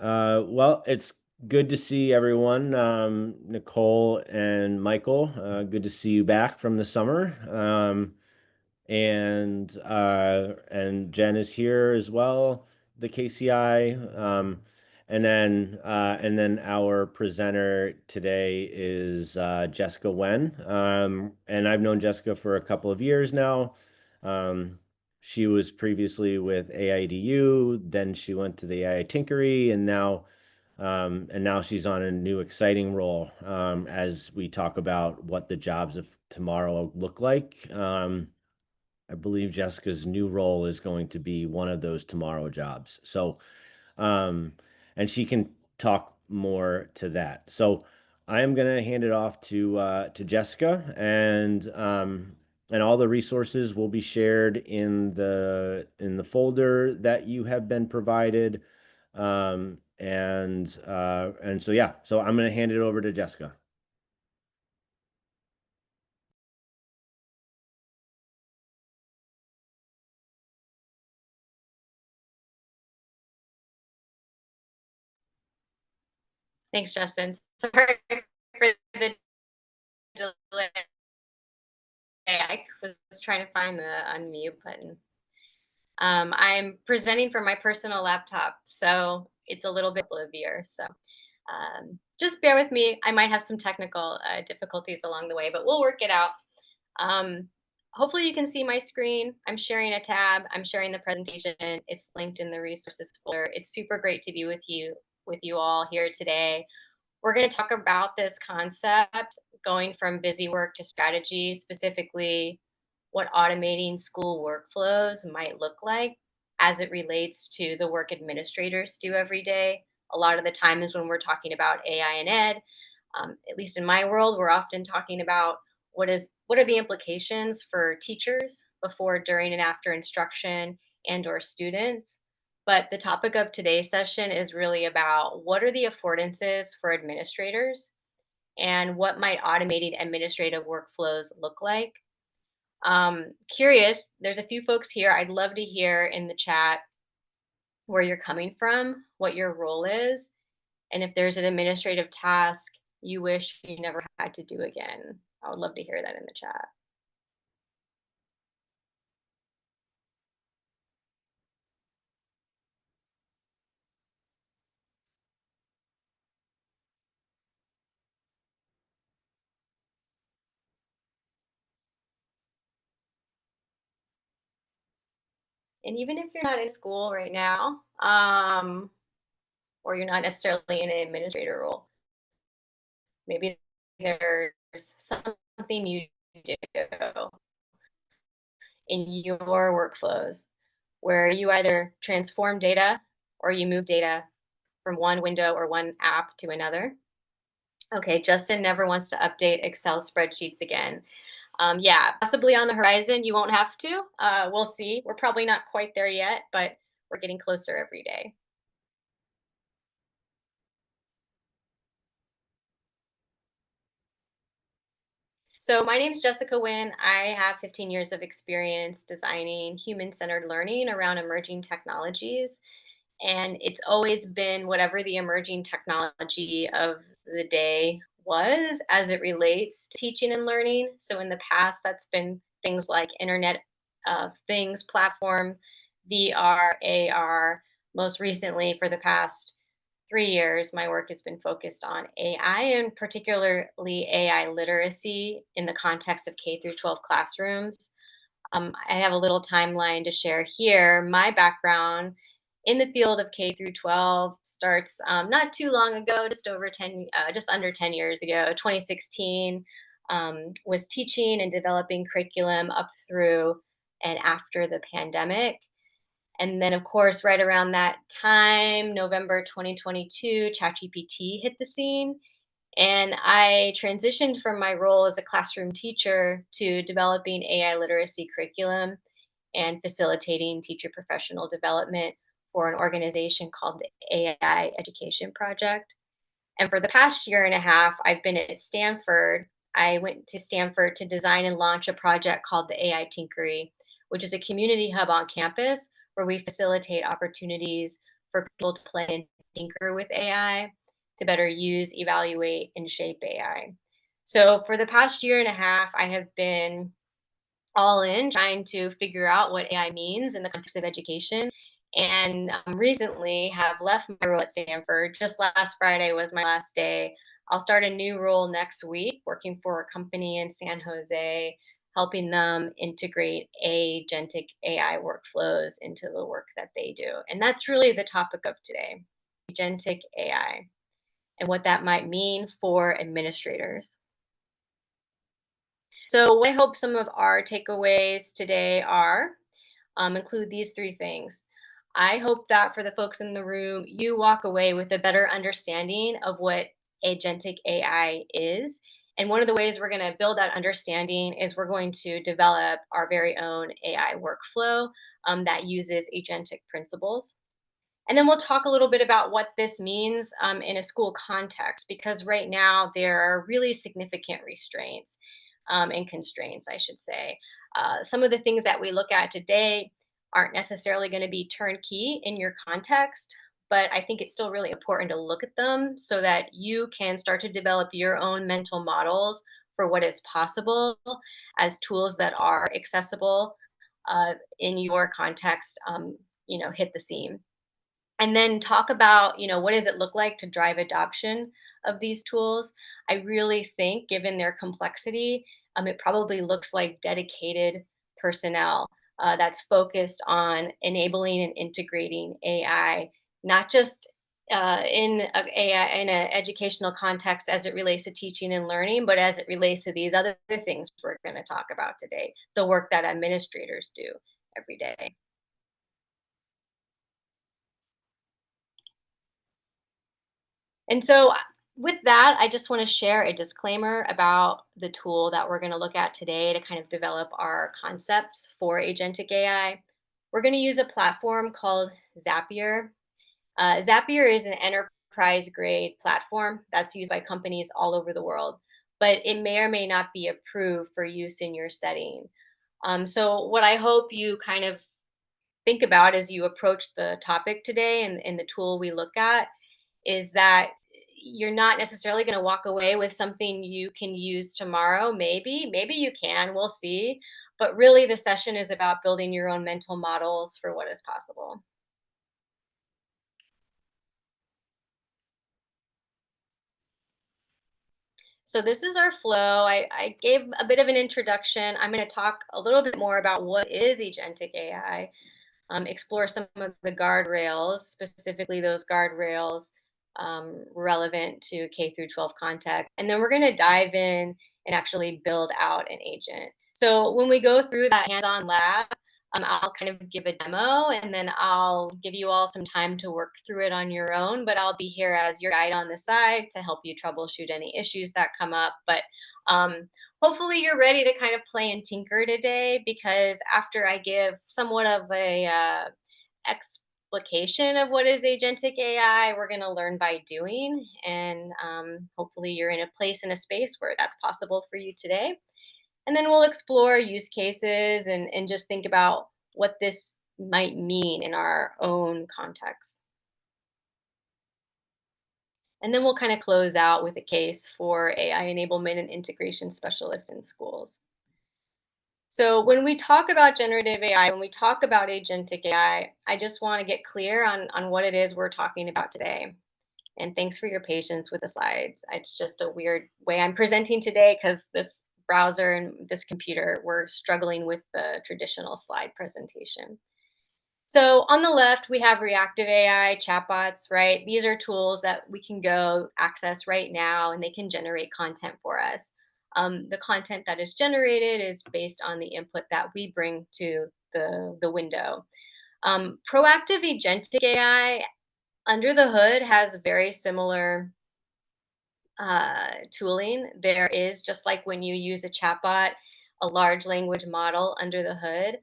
Well, it's good to see everyone. Nicole and Michael, good to see you back from the summer. And Jen is here as well, the KCI. And then our presenter today is Jessica Nguyen. And I've known Jessica for a couple of years now. Um, she was previously with AIDU, then she went to the AI Tinkery, and now she's on a new exciting role as we talk about what the jobs of tomorrow look like. I believe Jessica's new role is going to be one of those tomorrow jobs. Um, and she can talk more to that. So, I am going to hand it off to Jessica, and all the resources will be shared in the folder that you have been provided. And so yeah, so I'm going to hand it over to Jessica. Thanks, Justin. Sorry for the delay. I was trying to find the unmute button. I'm presenting from my personal laptop, so it's a little bit heavier. So just bear with me. I might have some technical difficulties along the way, but we'll work it out. Um, Hopefully, you can see my screen. I'm sharing a tab. I'm sharing the presentation. It's linked in the resources folder. It's super great to be with you all here today. We're going to talk about this concept going from busy work to strategy, specifically what automating school workflows might look like as it relates to the work administrators do every day. A lot of the time is when we're talking about AI and ed. At least in my world, we're often talking about what are the implications for teachers before, during, and after instruction and or students. But the topic of today's session is really about what are the affordances for administrators and what might automated administrative workflows look like. Curious, there's a few folks here. I'd love to hear in the chat where you're coming from, what your role is, and if there's an administrative task you wish you never had to do again. I would love to hear that in the chat. And even if you're not in school right now, or you're not necessarily in an administrator role, maybe there's something you do in your workflows where you either transform data or you move data from one window or one app to another. Okay, Justin never wants to update Excel spreadsheets again. Yeah, possibly on the horizon. You won't have to. We'll see. We're probably not quite there yet, but we're getting closer every day. So my name is Jessica Nguyen. I have 15 years of experience designing human-centered learning around emerging technologies. And it's always been whatever the emerging technology of the day was as it relates to teaching and learning. So in the past, that's been things like Internet of Things platform, VR, AR. Most recently, for the past 3 years, my work has been focused on AI, and particularly AI literacy in the context of K through 12 classrooms. I have a little timeline to share here. My background in the field of K through 12 starts not too long ago, just under 10 years ago, 2016. Was teaching and developing curriculum up through and after the pandemic. And then, of course, right around that time, November 2022, ChatGPT hit the scene. And I transitioned from my role as a classroom teacher to developing AI literacy curriculum and facilitating teacher professional development for an organization called the AI Education Project. And for the past year and a half, I've been at Stanford. I went to Stanford to design and launch a project called the AI Tinkery, which is a community hub on campus where we facilitate opportunities for people to play tinker with AI, to better use, evaluate, and shape AI. So for the past year and a half, I have been all in trying to figure out what AI means in the context of education. And recently have left my role at Stanford. Just last Friday was my last day. I'll start a new role next week working for a company in San Jose, helping them integrate agentic AI workflows into the work that they do. And that's really the topic of today, agentic AI, and what that might mean for administrators. So, what I hope some of our takeaways today are include these three things. I hope that for the folks in the room, you walk away with a better understanding of what agentic AI is. And one of the ways we're going to build that understanding is we're going to develop our very own AI workflow that uses agentic principles. And then we'll talk a little bit about what this means in a school context, because right now there are really significant restraints and constraints, I should say. Some of the things that we look at today aren't necessarily going to be turnkey in your context, but I think it's still really important to look at them so that you can start to develop your own mental models for what is possible as tools that are accessible in your context, hit the scene. And then talk about, what does it look like to drive adoption of these tools? I really think, given their complexity, it probably looks like dedicated personnel that's focused on enabling and integrating AI, not just in AI in an educational context as it relates to teaching and learning, but as it relates to these other things we're going to talk about today, the work that administrators do every day. And so, with that, I just want to share a disclaimer about the tool that we're going to look at today to kind of develop our concepts for agentic AI. We're going to use a platform called Zapier. Zapier is an enterprise grade platform that's used by companies all over the world, but it may or may not be approved for use in your setting. So, what I hope you kind of think about as you approach the topic today and the tool we look at is that you're not necessarily going to walk away with something you can use tomorrow. Maybe you can, we'll see. But really, the session is about building your own mental models for what is possible. So, this is our flow. I gave a bit of an introduction. I'm going to talk a little bit more about what is agentic AI, explore some of the guardrails, specifically those guardrails relevant to K through 12 context. And then we're going to dive in and actually build out an agent. So when we go through that hands-on lab, I'll kind of give a demo and then I'll give you all some time to work through it on your own. But I'll be here as your guide on the side to help you troubleshoot any issues that come up. But hopefully you're ready to kind of play and tinker today because after I give somewhat of a explication of what is agentic AI, we're going to learn by doing. And hopefully you're in a place in a space where that's possible for you today. And then we'll explore use cases and just think about what this might mean in our own context. And then we'll kind of close out with a case for AI enablement and integration specialists in schools. So when we talk about generative AI, when we talk about agentic AI, I just want to get clear on what it is we're talking about today. And thanks for your patience with the slides. It's just a weird way I'm presenting today because this browser and this computer, we're struggling with the traditional slide presentation. So on the left, we have reactive AI chatbots, right? These are tools that we can go access right now and they can generate content for us. The content that is generated is based on the input that we bring to the window. Proactive agentic AI under the hood has very similar tooling. There is, just like when you use a chatbot, a large language model under the hood.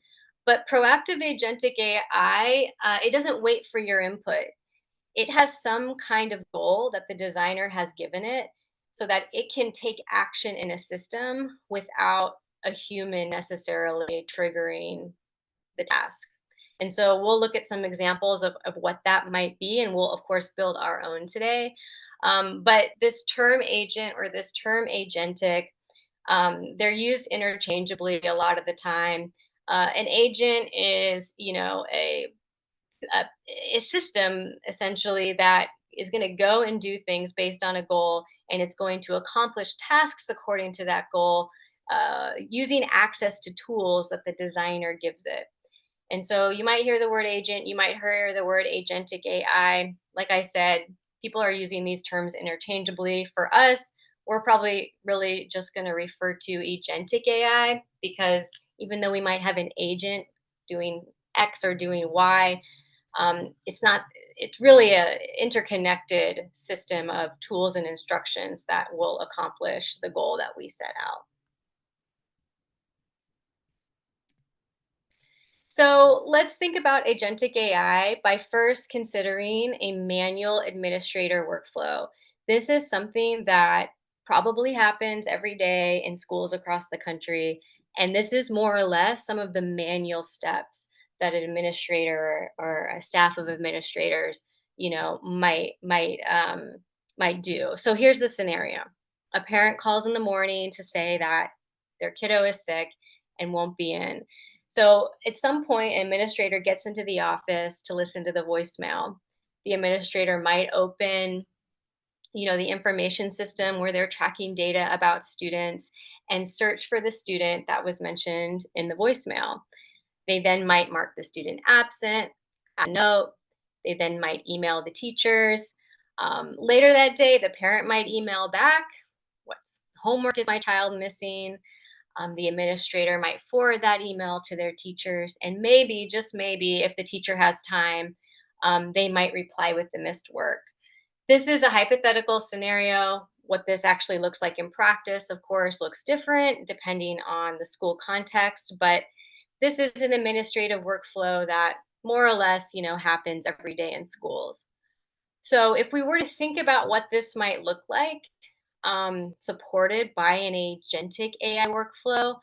But proactive agentic AI, it doesn't wait for your input. It has some kind of goal that the designer has given it so that it can take action in a system without a human necessarily triggering the task. And so we'll look at some examples of what that might be, and we'll, of course, build our own today. But this term agent or this term agentic, they're used interchangeably a lot of the time. An agent is, a, a system essentially that is going to go and do things based on a goal, and it's going to accomplish tasks according to that goal, using access to tools that the designer gives it. And so you might hear the word agent, you might hear the word agentic AI. Like I said, people are using these terms interchangeably. For us, we're probably really just going to refer to agentic AI, because even though we might have an agent doing X or doing Y, it's not, it's really a interconnected system of tools and instructions that will accomplish the goal that we set out. So let's think about agentic AI by first considering a manual administrator workflow. This is something that probably happens every day in schools across the country. And this is more or less some of the manual steps that an administrator or a staff of administrators, might do. So here's the scenario. A parent calls in the morning to say that their kiddo is sick and won't be in. So at some point, an administrator gets into the office to listen to the voicemail. The administrator might open, the information system where they're tracking data about students and search for the student that was mentioned in the voicemail. They then might mark the student absent, add a note. They then might email the teachers. Later that day, the parent might email back, what homework is my child missing? The administrator might forward that email to their teachers, and maybe, just maybe, if the teacher has time, they might reply with the missed work. This is a hypothetical scenario. What this actually looks like in practice, of course, looks different depending on the school context, but this is an administrative workflow that more or less, happens every day in schools. So if we were to think about what this might look like, supported by an agentic AI workflow,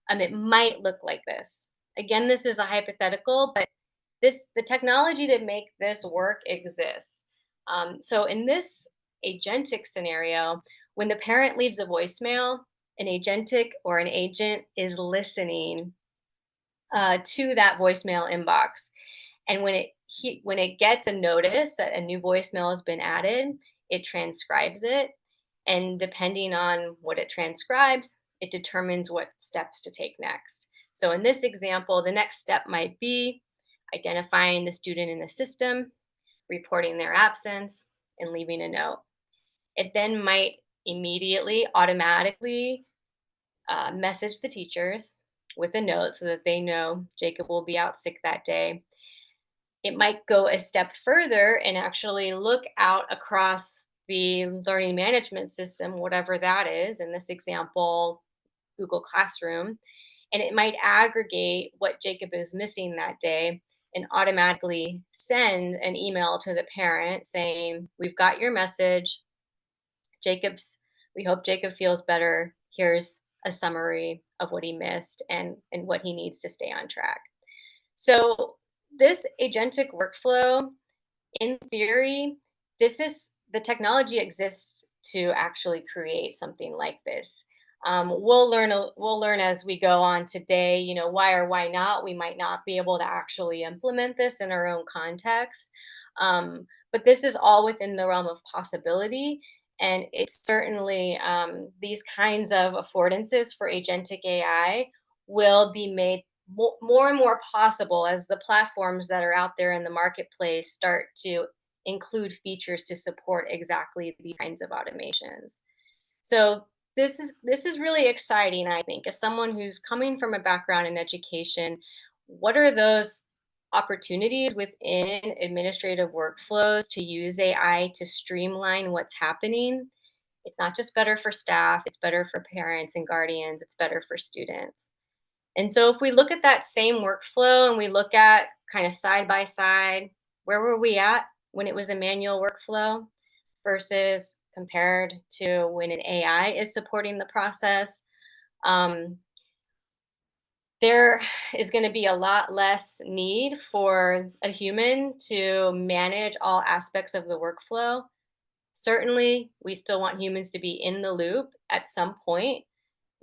it might look like this. Again, this is a hypothetical, but the technology to make this work exists. So in this agentic scenario, when the parent leaves a voicemail, an agentic or an agent is listening to that voicemail inbox. And when it gets a notice that a new voicemail has been added, it transcribes it, and depending on what it transcribes, it determines what steps to take next. So in this example, the next step might be identifying the student in the system, reporting their absence, and leaving a note. It then might immediately automatically message the teachers with a note so that they know Jacob will be out sick that day. It might go a step further and actually look out across the learning management system, whatever that is. In this example, Google Classroom, and it might aggregate what Jacob is missing that day and automatically send an email to the parent saying, "We've got your message. Jacob's, we hope Jacob feels better. Here's a summary of what he missed and what he needs to stay on track." So this agentic workflow, in theory, this is the technology exists to actually create something like this. We'll learn as we go on today, why or why not we might not be able to actually implement this in our own context. But this is all within the realm of possibility. And it's certainly, these kinds of affordances for agentic AI will be made more and more possible as the platforms that are out there in the marketplace start to include features to support exactly these kinds of automations. So this is really exciting, I think, as someone who's coming from a background in education. What are those opportunities within administrative workflows to use AI to streamline what's happening? It's not just better for staff, it's better for parents and guardians, it's better for students. And so if we look at that same workflow and we look at kind of side by side, where were we at when it was a manual workflow versus compared to when an AI is supporting the process? Um, There is going to be a lot less need for a human to manage all aspects of the workflow. Certainly, we still want humans to be in the loop at some point,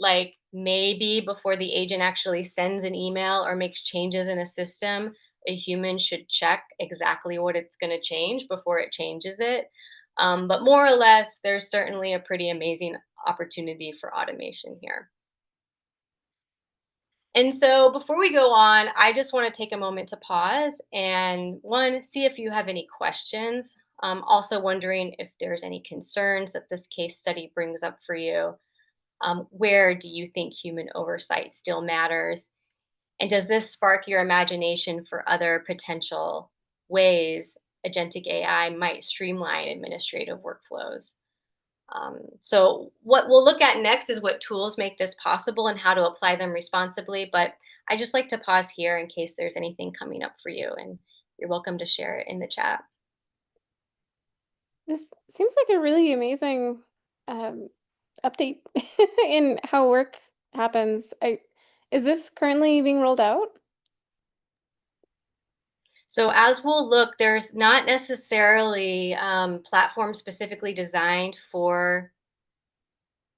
like maybe before the agent actually sends an email or makes changes in a system, a human should check exactly what it's going to change before it changes it. But more or less, there's certainly a pretty amazing opportunity for automation here. And so before we go on, I just want to take a moment to pause and one, see if you have any questions. Also, wondering if there's any concerns that this case study brings up for you. Where do you think human oversight still matters? And does this spark your imagination for other potential ways agentic AI might streamline administrative workflows? So, what we'll look at next is what tools make this possible and how to apply them responsibly. But I just like to pause here in case there's anything coming up for you, and you're welcome to share it in the chat. This seems like a really amazing um, update in how work happens. Is this currently being rolled out? So, as we'll look, there's not necessarily platforms specifically designed for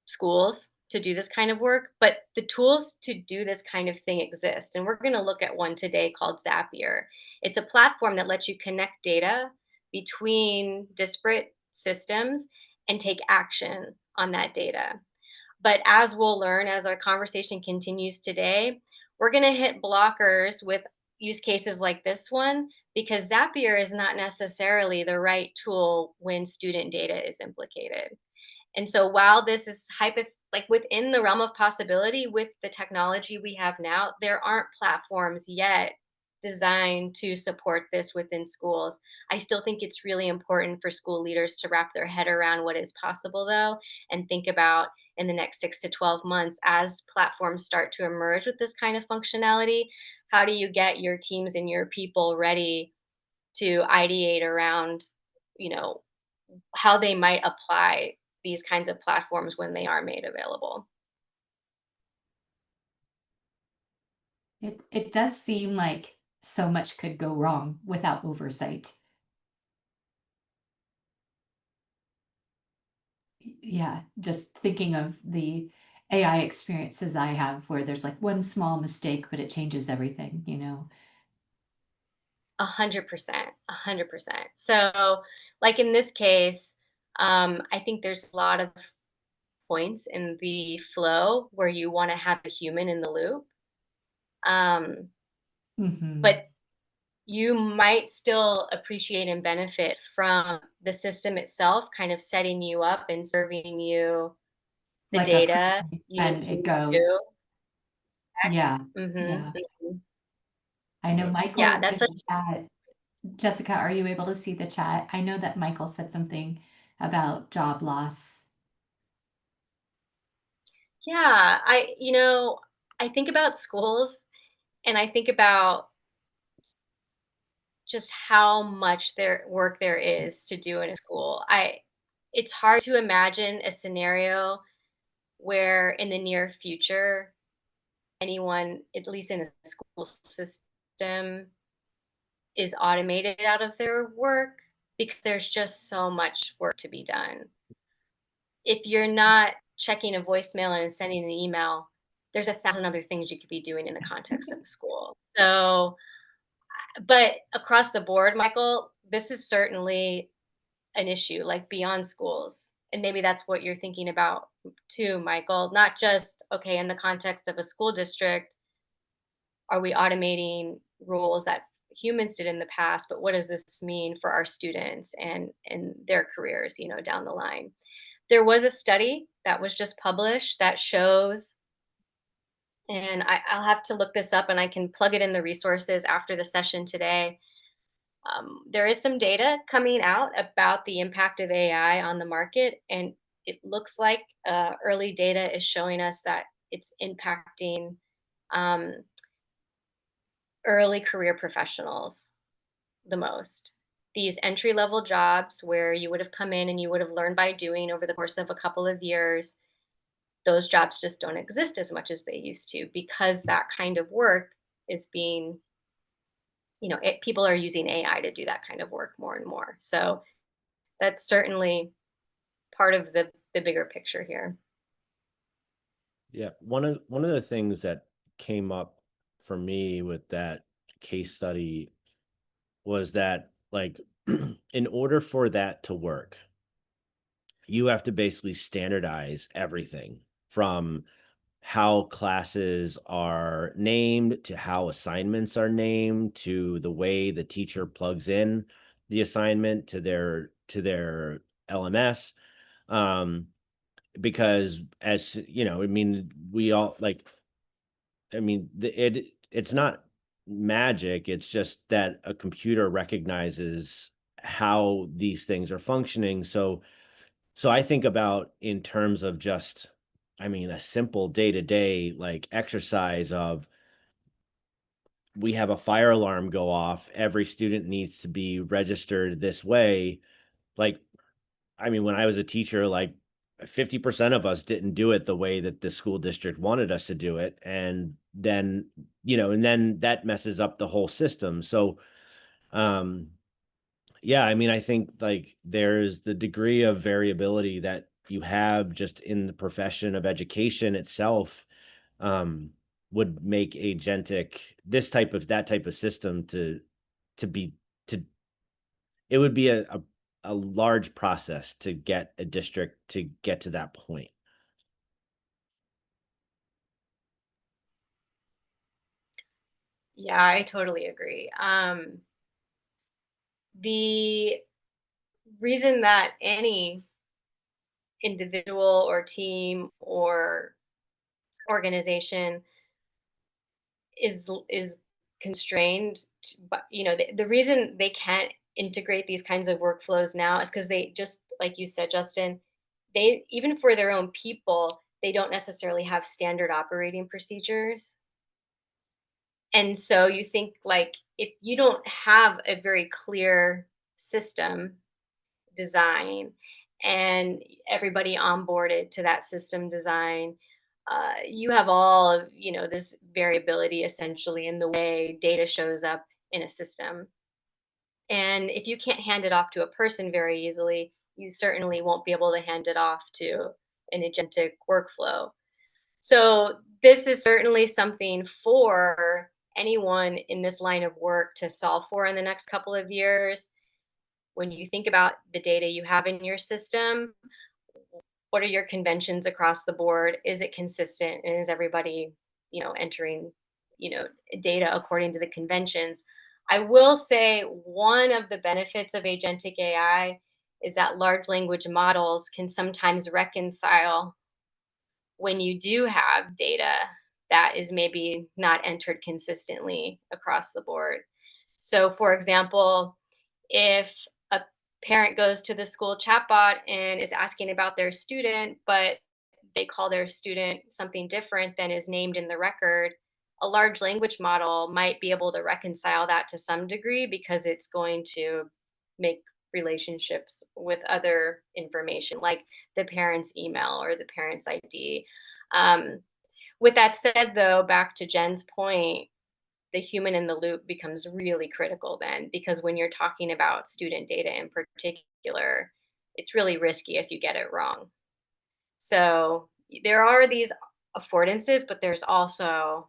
schools to do this kind of work, but the tools to do this kind of thing exist. And we're going to look at one today called Zapier. It's a platform that lets you connect data between disparate systems and take action on that data. But as we'll learn as our conversation continues today, we're going to hit blockers with use cases like this one because Zapier is not necessarily the right tool when student data is implicated. And so while this is like within the realm of possibility with the technology we have now, there aren't platforms yet designed to support this within schools. I still think it's really important for school leaders to wrap their head around what is possible though and think about in the next 6 to 12 months as platforms start to emerge with this kind of functionality, how do you get your teams and your people ready to ideate around, you know, how they might apply these kinds of platforms when they are made available. It does seem like so much could go wrong without oversight. Yeah, just thinking of the AI experiences I have where there's like one small mistake, but it changes everything, you know? 100%, 100%. So, like in this case, I think there's a lot of points in the flow where you want to have a human in the loop. Um, Hmm. but you might still appreciate and benefit from the system itself kind of setting you up and serving you the Like a data prompt you and need it to. goes. Yeah, Mhm, yeah. mhm. I know Yeah, Michael that's in such. the chat. Jessica, are you able to see the chat? I know that Michael said something about job loss. Yeah, I think about schools and I think about just how much work there is to do in a school. I It's hard to imagine a scenario where in the near future anyone, at least in a school system, is automated out of their work because there's just so much work to be done. If you're not checking a voicemail and sending an email, there's 1,000 other things you could be doing in the context of a school. So, but across the board, Michael, this is certainly an issue, like beyond schools. And maybe that's what you're thinking about too, Michael. Not just, okay, in the context of a school district, are we automating roles that humans did in the past, but what does this mean for our students and their careers, down the line? There was a study that was just published that shows, and I'll have to look this up and I can plug it in the resources after the session today. There is some data coming out about the impact of AI on the market, and it looks like early data is showing us that it's impacting um, early career professionals the most. These entry level jobs where you would have come in and you would have learned by doing over the course of a couple of years, those jobs just don't exist as much as they used to because that kind of work is being, people are using AI to do that kind of work more and more. So that's certainly part of the bigger picture here. Yeah, one of the things that came up for me with that case study was that, like, in order for that to work, you have to basically standardize everything from how classes are named to how assignments are named to the way the teacher plugs in the assignment to their LMS. Um, because as you know, I mean, we all like, I mean, it's not magic. It's just that a computer recognizes how these things are functioning. So I think about in terms of just, I mean, a simple day-to-day like exercise of, we have a fire alarm go off, every student needs to be registered this way. Like, I mean, when I was a teacher, like 50% of us didn't do it the way that the school district wanted us to do it. And then, and then that messes up the whole system. So, um, yeah, I mean, I think like there's the degree of variability that you have just in the profession of education itself, um, would make agentic that type of system to be to it would be a large process to get a district to get to that point. Yeah, I totally agree. The reason that any individual or team or organization is constrained but the reason they can't integrate these kinds of workflows now is because they, just like you said, Justin, they, even for their own people, they don't necessarily have standard operating procedures. And so you think, like, if you don't have a very clear system design and everybody onboarded to that system design, you have all of this variability essentially in the way data shows up in a system. And if you can't hand it off to a person very easily, you certainly won't be able to hand it off to an agentic workflow. So this is certainly something for anyone in this line of work to solve for in the next couple of years. When you think about the data you have in your system, what are your conventions across the board? Is it consistent? And is everybody, entering, data according to the conventions? I will say one of the benefits of agentic AI is that large language models can sometimes reconcile when you do have data that is maybe not entered consistently across the board. So, for example, if a parent goes to the school chatbot and is asking about their student, but they call their student something different than is named in the record, a large language model might be able to reconcile that to some degree because it's going to make relationships with other information like the parent's email or the parent's ID. Um, with that said, though, back to Jen's point, the human in the loop becomes really critical then, because when you're talking about student data in particular, it's really risky if you get it wrong. So there are these affordances, but there's also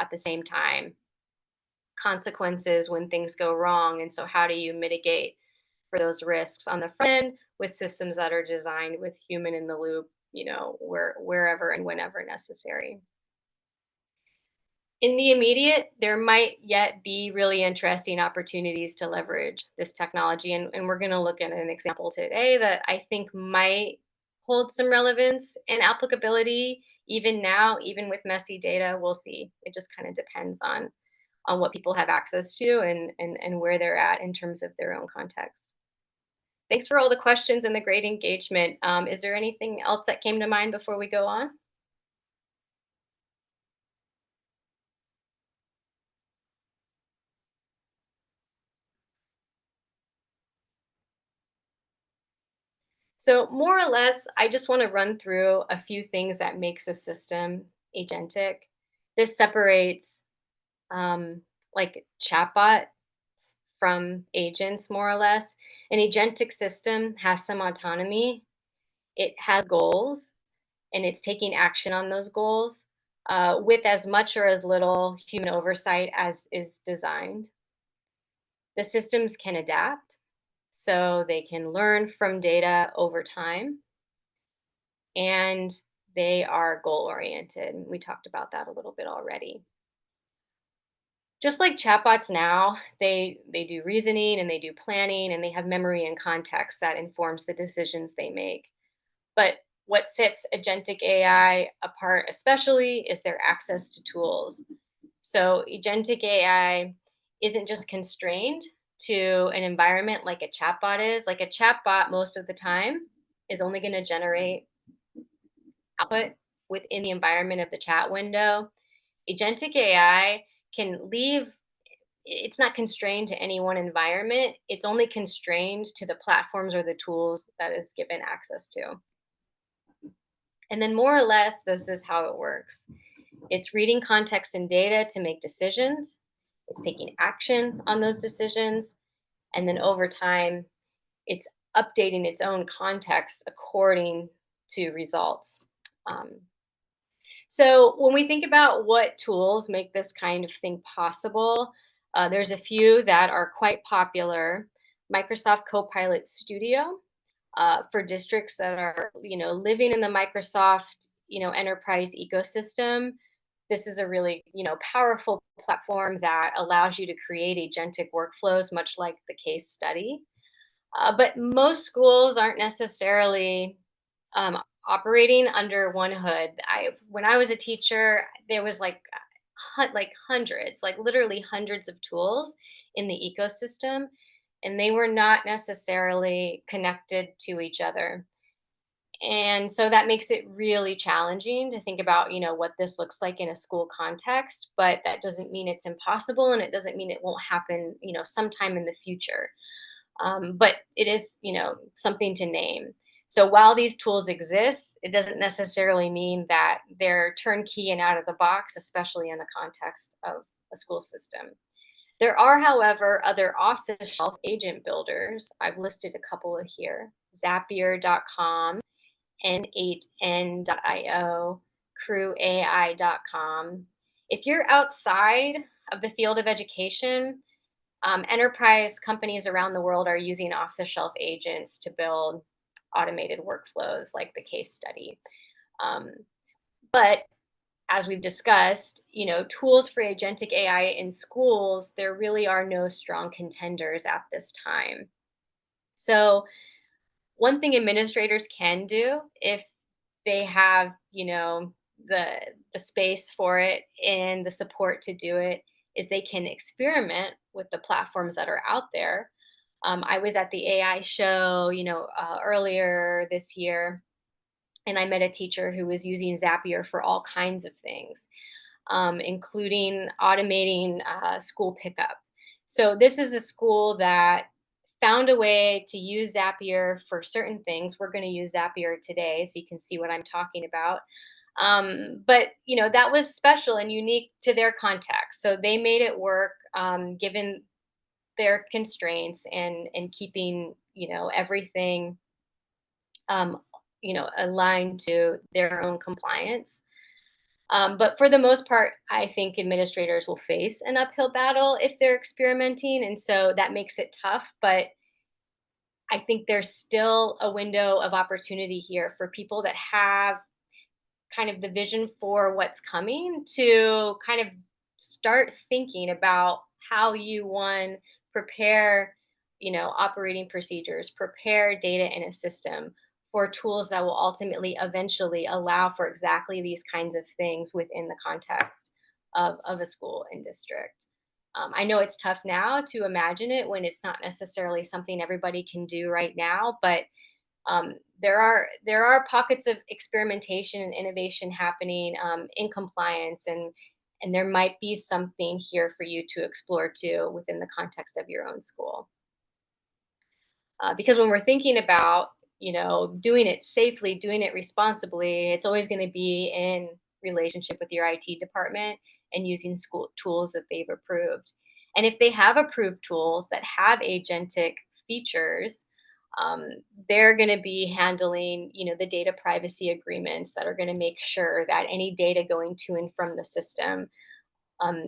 at the same time consequences when things go wrong. And so how do you mitigate for those risks on the front end with systems that are designed with human in the loop, wherever and whenever necessary? In the immediate, there might yet be really interesting opportunities to leverage this technology. And we're going to look at an example today that I think might hold some relevance and applicability even now, even with messy data. We'll see. It just kind of depends on what people have access to and where they're at in terms of their own context. Thanks for all the questions and the great engagement. Is there anything else that came to mind before we go on? So more or less, I just want to run through a few things that makes a system agentic. This separates like chatbots from agents, more or less. An agentic system has some autonomy. It has goals, and it's taking action on those goals with as much or as little human oversight as is designed. The systems can adapt, so they can learn from data over time, and they are goal oriented. We talked about that a little bit already. Just like chatbots now, they do reasoning and they do planning and they have memory and context that informs the decisions they make. But what sets agentic AI apart especially is their access to tools. So agentic AI isn't just constrained to an environment like a chatbot is. Like a chatbot most of the time is only going to generate output within the environment of the chat window. Agentic AI can leave, it's not constrained to any one environment. It's only constrained to the platforms or the tools that is given access to. And then more or less, this is how it works. It's reading context and data to make decisions. It's taking action on those decisions. And then over time, it's updating its own context according to results. Um, so when we think about what tools make this kind of thing possible, there's a few that are quite popular. Microsoft Copilot Studio for districts that are, living in the Microsoft, enterprise ecosystem. This is a really, powerful platform that allows you to create agentic workflows, much like the case study. But most schools aren't necessarily um, operating under one hood. When I was a teacher, there was like hundreds, like literally hundreds of tools in the ecosystem, and they were not necessarily connected to each other. And so that makes it really challenging to think about, what this looks like in a school context, but that doesn't mean it's impossible and it doesn't mean it won't happen, sometime in the future. But it is, something to name. So while these tools exist, it doesn't necessarily mean that they're turnkey and out of the box, especially in the context of a school system. There are, however, other off-the-shelf agent builders. I've listed a couple of here: Zapier.com, N8N.io, CrewAI.com. If you're outside of the field of education, enterprise companies around the world are using off-the-shelf agents to build automated workflows like the case study. But as we've discussed, tools for agentic AI in schools, there really are no strong contenders at this time. So one thing administrators can do if they have, the space for it and the support to do it is they can experiment with the platforms that are out there. I was at the AI show, earlier this year, and I met a teacher who was using Zapier for all kinds of things, including automating school pickup. So this is a school that found a way to use Zapier for certain things. We're going to use Zapier today, so you can see what I'm talking about. But that was special and unique to their context. So they made it work, given their constraints and keeping everything aligned to their own compliance. But for the most part, I think administrators will face an uphill battle if they're experimenting. And so that makes it tough. But I think there's still a window of opportunity here for people that have kind of the vision for what's coming to kind of start thinking about how you, one, prepare, operating procedures, prepare data in a system for tools that will ultimately eventually allow for exactly these kinds of things within the context of a school and district. I know it's tough now to imagine it when it's not necessarily something everybody can do right now, but there are pockets of experimentation and innovation happening in compliance, and there might be something here for you to explore too within the context of your own school. Because when we're thinking about doing it safely, doing it responsibly, it's always going to be in relationship with your IT department and using school tools that they've approved. And if they have approved tools that have agentic features, um, they're going to be handling, the data privacy agreements that are going to make sure that any data going to and from the system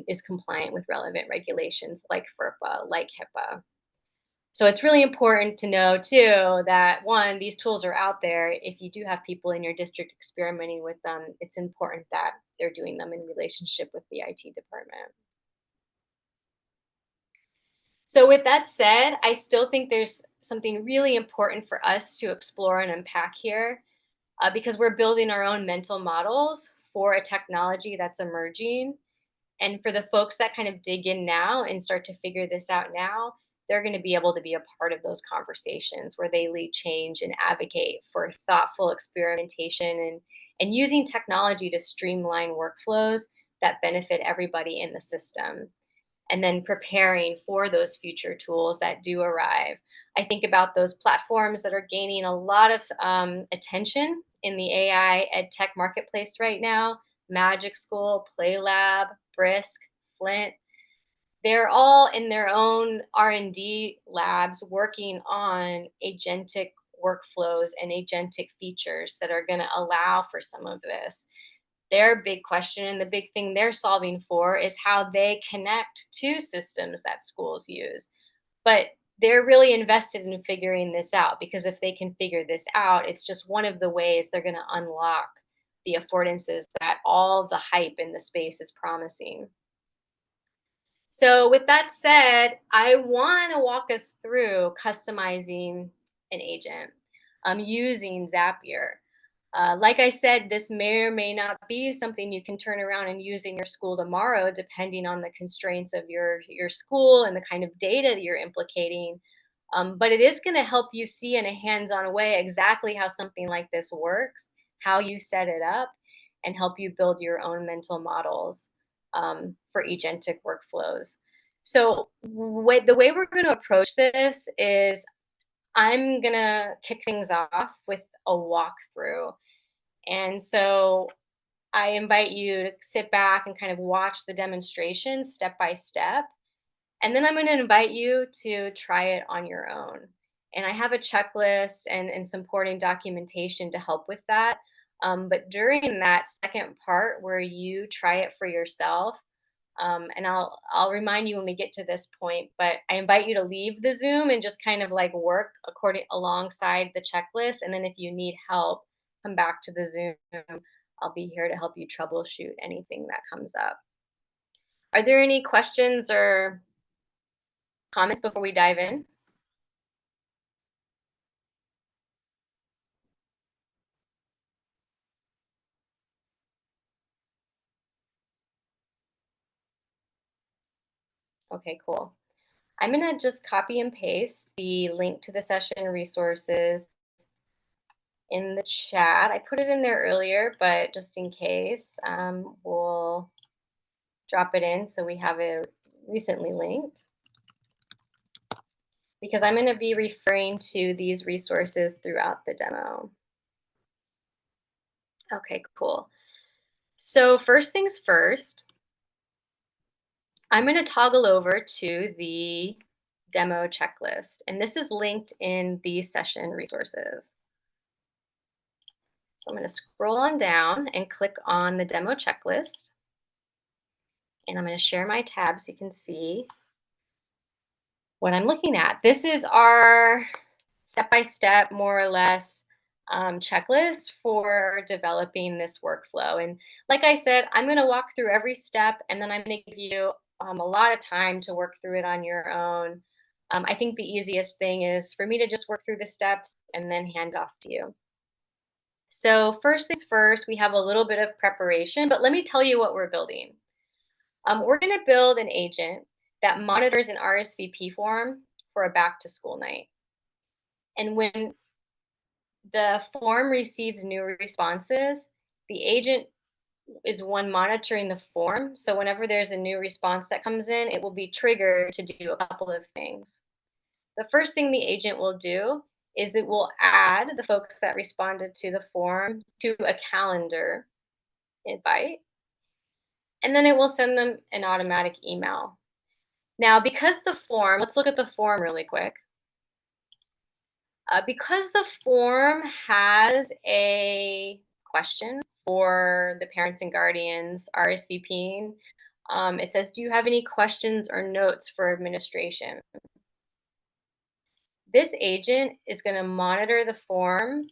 is compliant with relevant regulations like FERPA, like HIPAA. So it's really important to know too that one, these tools are out there. If you do have people in your district experimenting with them, it's important that they're doing them in relationship with the IT department. So with that said, I still think there's something really important for us to explore and unpack here, because we're building our own mental models for a technology that's emerging. And for the folks that kind of dig in now and start to figure this out now, they're going to be able to be a part of those conversations where they lead change and advocate for thoughtful experimentation and using technology to streamline workflows that benefit everybody in the system, and then preparing for those future tools that do arrive. I think about those platforms that are gaining a lot of attention in the AI ed tech marketplace right now: Magic School, PlayLab, Brisk, Flint. They're all in their own R&D labs working on agentic workflows and agentic features that are going to allow for some of this. Their big question and the big thing they're solving for is how they connect to systems that schools use. But they're really invested in figuring this out, because if they can figure this out, it's just one of the ways they're going to unlock the affordances that all the hype in the space is promising. So, with that said, I want to walk us through customizing an agent using Zapier. Like I said, this may or may not be something you can turn around and use in your school tomorrow, depending on the constraints of your school and the kind of data that you're implicating. But it is going to help you see in a hands-on way exactly how something like this works, how you set it up, and help you build your own mental models for agentic workflows. So the way we're going to approach this is I'm going to kick things off with a walkthrough. And so I invite you to sit back and kind of watch the demonstration step by step. And then I'm going to invite you to try it on your own. And I have a checklist and supporting documentation to help with that. But during that second part where you try it for yourself, and I'll remind you when we get to this point, but I invite you to leave the Zoom and just kind of like work according alongside the checklist. And then if you need help, come back to the Zoom. I'll be here to help you troubleshoot anything that comes up. Are there any questions or comments before we dive in? Okay, cool. I'm gonna just copy and paste the link to the session resources in the chat. I put it in there earlier, but just in case, we'll drop it in so we have it recently linked, because I'm going to be referring to these resources throughout the demo. Okay, cool. So first things first, I'm going to toggle over to the demo checklist, and this is linked in the session resources. So I'm going to scroll on down and click on the demo checklist, and I'm going to share my tab so you can see what I'm looking at. This is our step-by-step, more or less, checklist for developing this workflow. And like I said, I'm going to walk through every step, and then I'm going to give you a lot of time to work through it on your own. I think the easiest thing is for me to just work through the steps and then hand off to you. So first things first, we have a little bit of preparation, but let me tell you what we're building. We're going to build an agent that monitors an RSVP form for a back to school night. And when the form receives new responses, the agent is one monitoring the form. So whenever there's a new response that comes in, it will be triggered to do a couple of things. The first thing the agent will do is it will add the folks that responded to the form to a calendar invite, and then it will send them an automatic email. Now, because the form, let's look at the form really quick. Because the form has a question for the parents and guardians RSVPing, it says, do you have any questions or notes for administration? This agent is going to monitor the form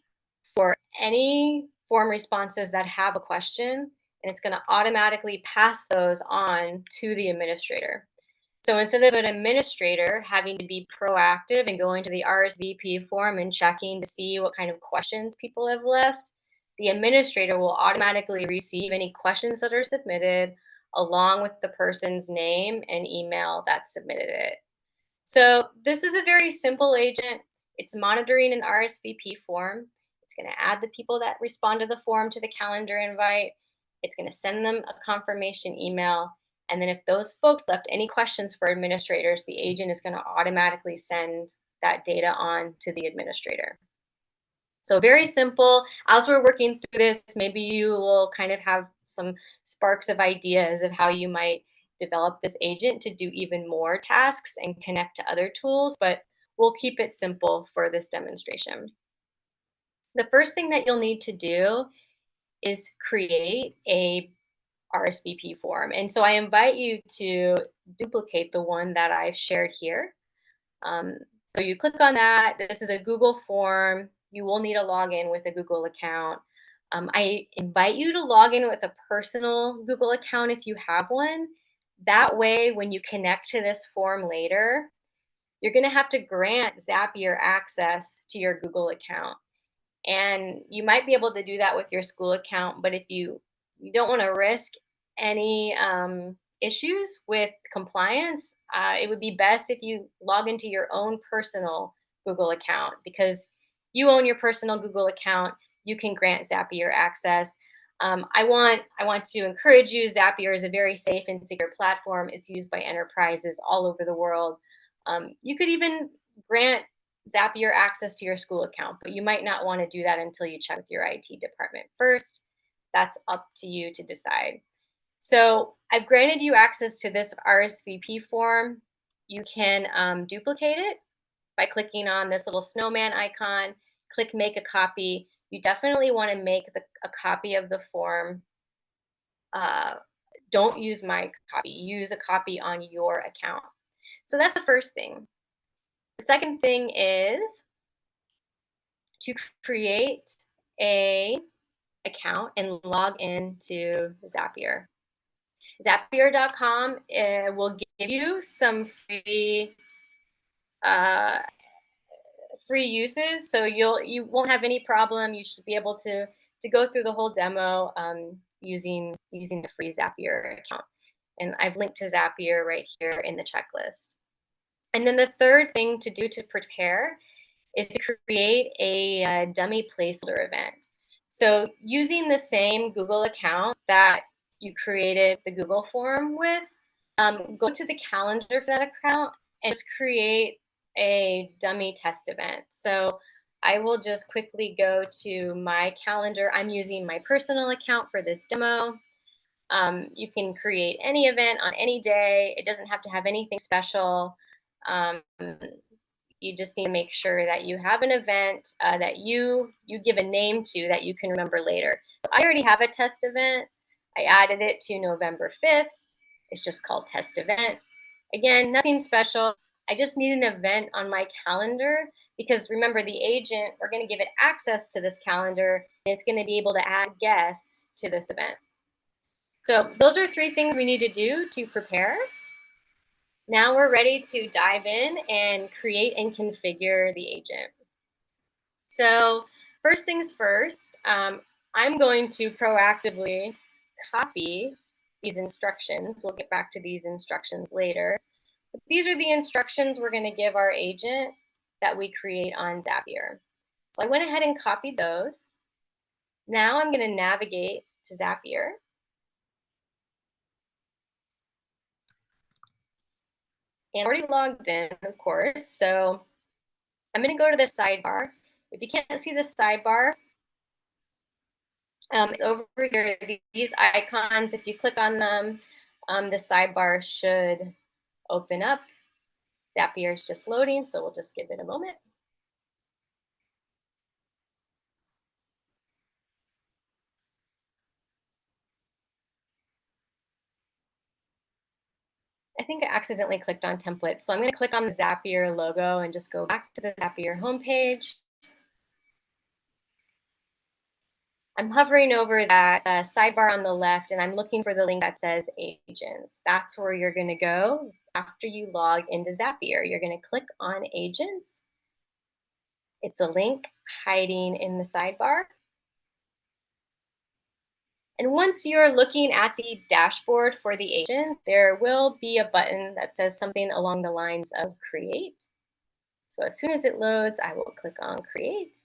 for any form responses that have a question, and it's going to automatically pass those on to the administrator. So instead of an administrator having to be proactive and going to the RSVP form and checking to see what kind of questions people have left, the administrator will automatically receive any questions that are submitted along with the person's name and email that submitted it. So this is a very simple agent. It's monitoring an RSVP form. It's going to add the people that respond to the form to the calendar invite. It's going to send them a confirmation email. And then if those folks left any questions for administrators, the agent is going to automatically send that data on to the administrator. So very simple. As we're working through this, maybe you will kind of have some sparks of ideas of how you might develop this agent to do even more tasks and connect to other tools, but we'll keep it simple for this demonstration. The first thing that you'll need to do is create a RSVP form. And so I invite you to duplicate the one that I've shared here. So you click on that. This is a Google form. You will need a login with a Google account. I invite you to log in with a personal Google account if you have one. That way, when you connect to this form later, you're going to have to grant Zapier access to your Google account. And you might be able to do that with your school account, but if you don't want to risk any issues with compliance, it would be best if you log into your own personal Google account, because you own your personal Google account. You can grant Zapier access. I want to encourage you. Zapier is a very safe and secure platform. It's used by enterprises all over the world. You could even grant Zapier access to your school account, but you might not want to do that until you check with your IT department first. That's up to you to decide. So I've granted you access to this RSVP form. You can duplicate it by clicking on this little snowman icon, click make a copy. You definitely want to make a copy of the form. Don't use my copy, use a copy on your account. So that's the first thing. The second thing is to create a account and log into Zapier. Zapier.com will give you some free uses, so you won't have any problem. You should be able to go through the whole demo using the free Zapier account. And I've linked to Zapier right here in the checklist. And then the third thing to do to prepare is to create a dummy placeholder event. So using the same Google account that you created the Google form with, go to the calendar for that account and just create a dummy test event. So I will just quickly go to my calendar. I'm using my personal account for this demo. You can create any event on any day. It doesn't have to have anything special. You just need to make sure that you have an event that you give a name to that you can remember later. So I already have a test event. I added it to November 5th. It's just called test event. Again, nothing special. I just need an event on my calendar because remember, the agent, we're going to give it access to this calendar and it's going to be able to add guests to this event. So those are 3 things we need to do to prepare. Now we're ready to dive in and create and configure the agent. So first things first, I'm going to proactively copy these instructions. We'll get back to these instructions later. But these are the instructions we're going to give our agent that we create on Zapier. So I went ahead and copied those. Now I'm going to navigate to Zapier. And already logged in, of course. So I'm going to go to the sidebar. If you can't see the sidebar, it's over here. These icons, if you click on them, the sidebar should open up. Zapier is just loading, so we'll just give it a moment. I think I accidentally clicked on templates, so I'm going to click on the Zapier logo and just go back to the Zapier homepage. I'm hovering over that sidebar on the left, and I'm looking for the link that says agents. That's where you're going to go after you log into Zapier. You're going to click on agents. It's a link hiding in the sidebar. And once you're looking at the dashboard for the agent, there will be a button that says something along the lines of create. So as soon as it loads, I will click on create.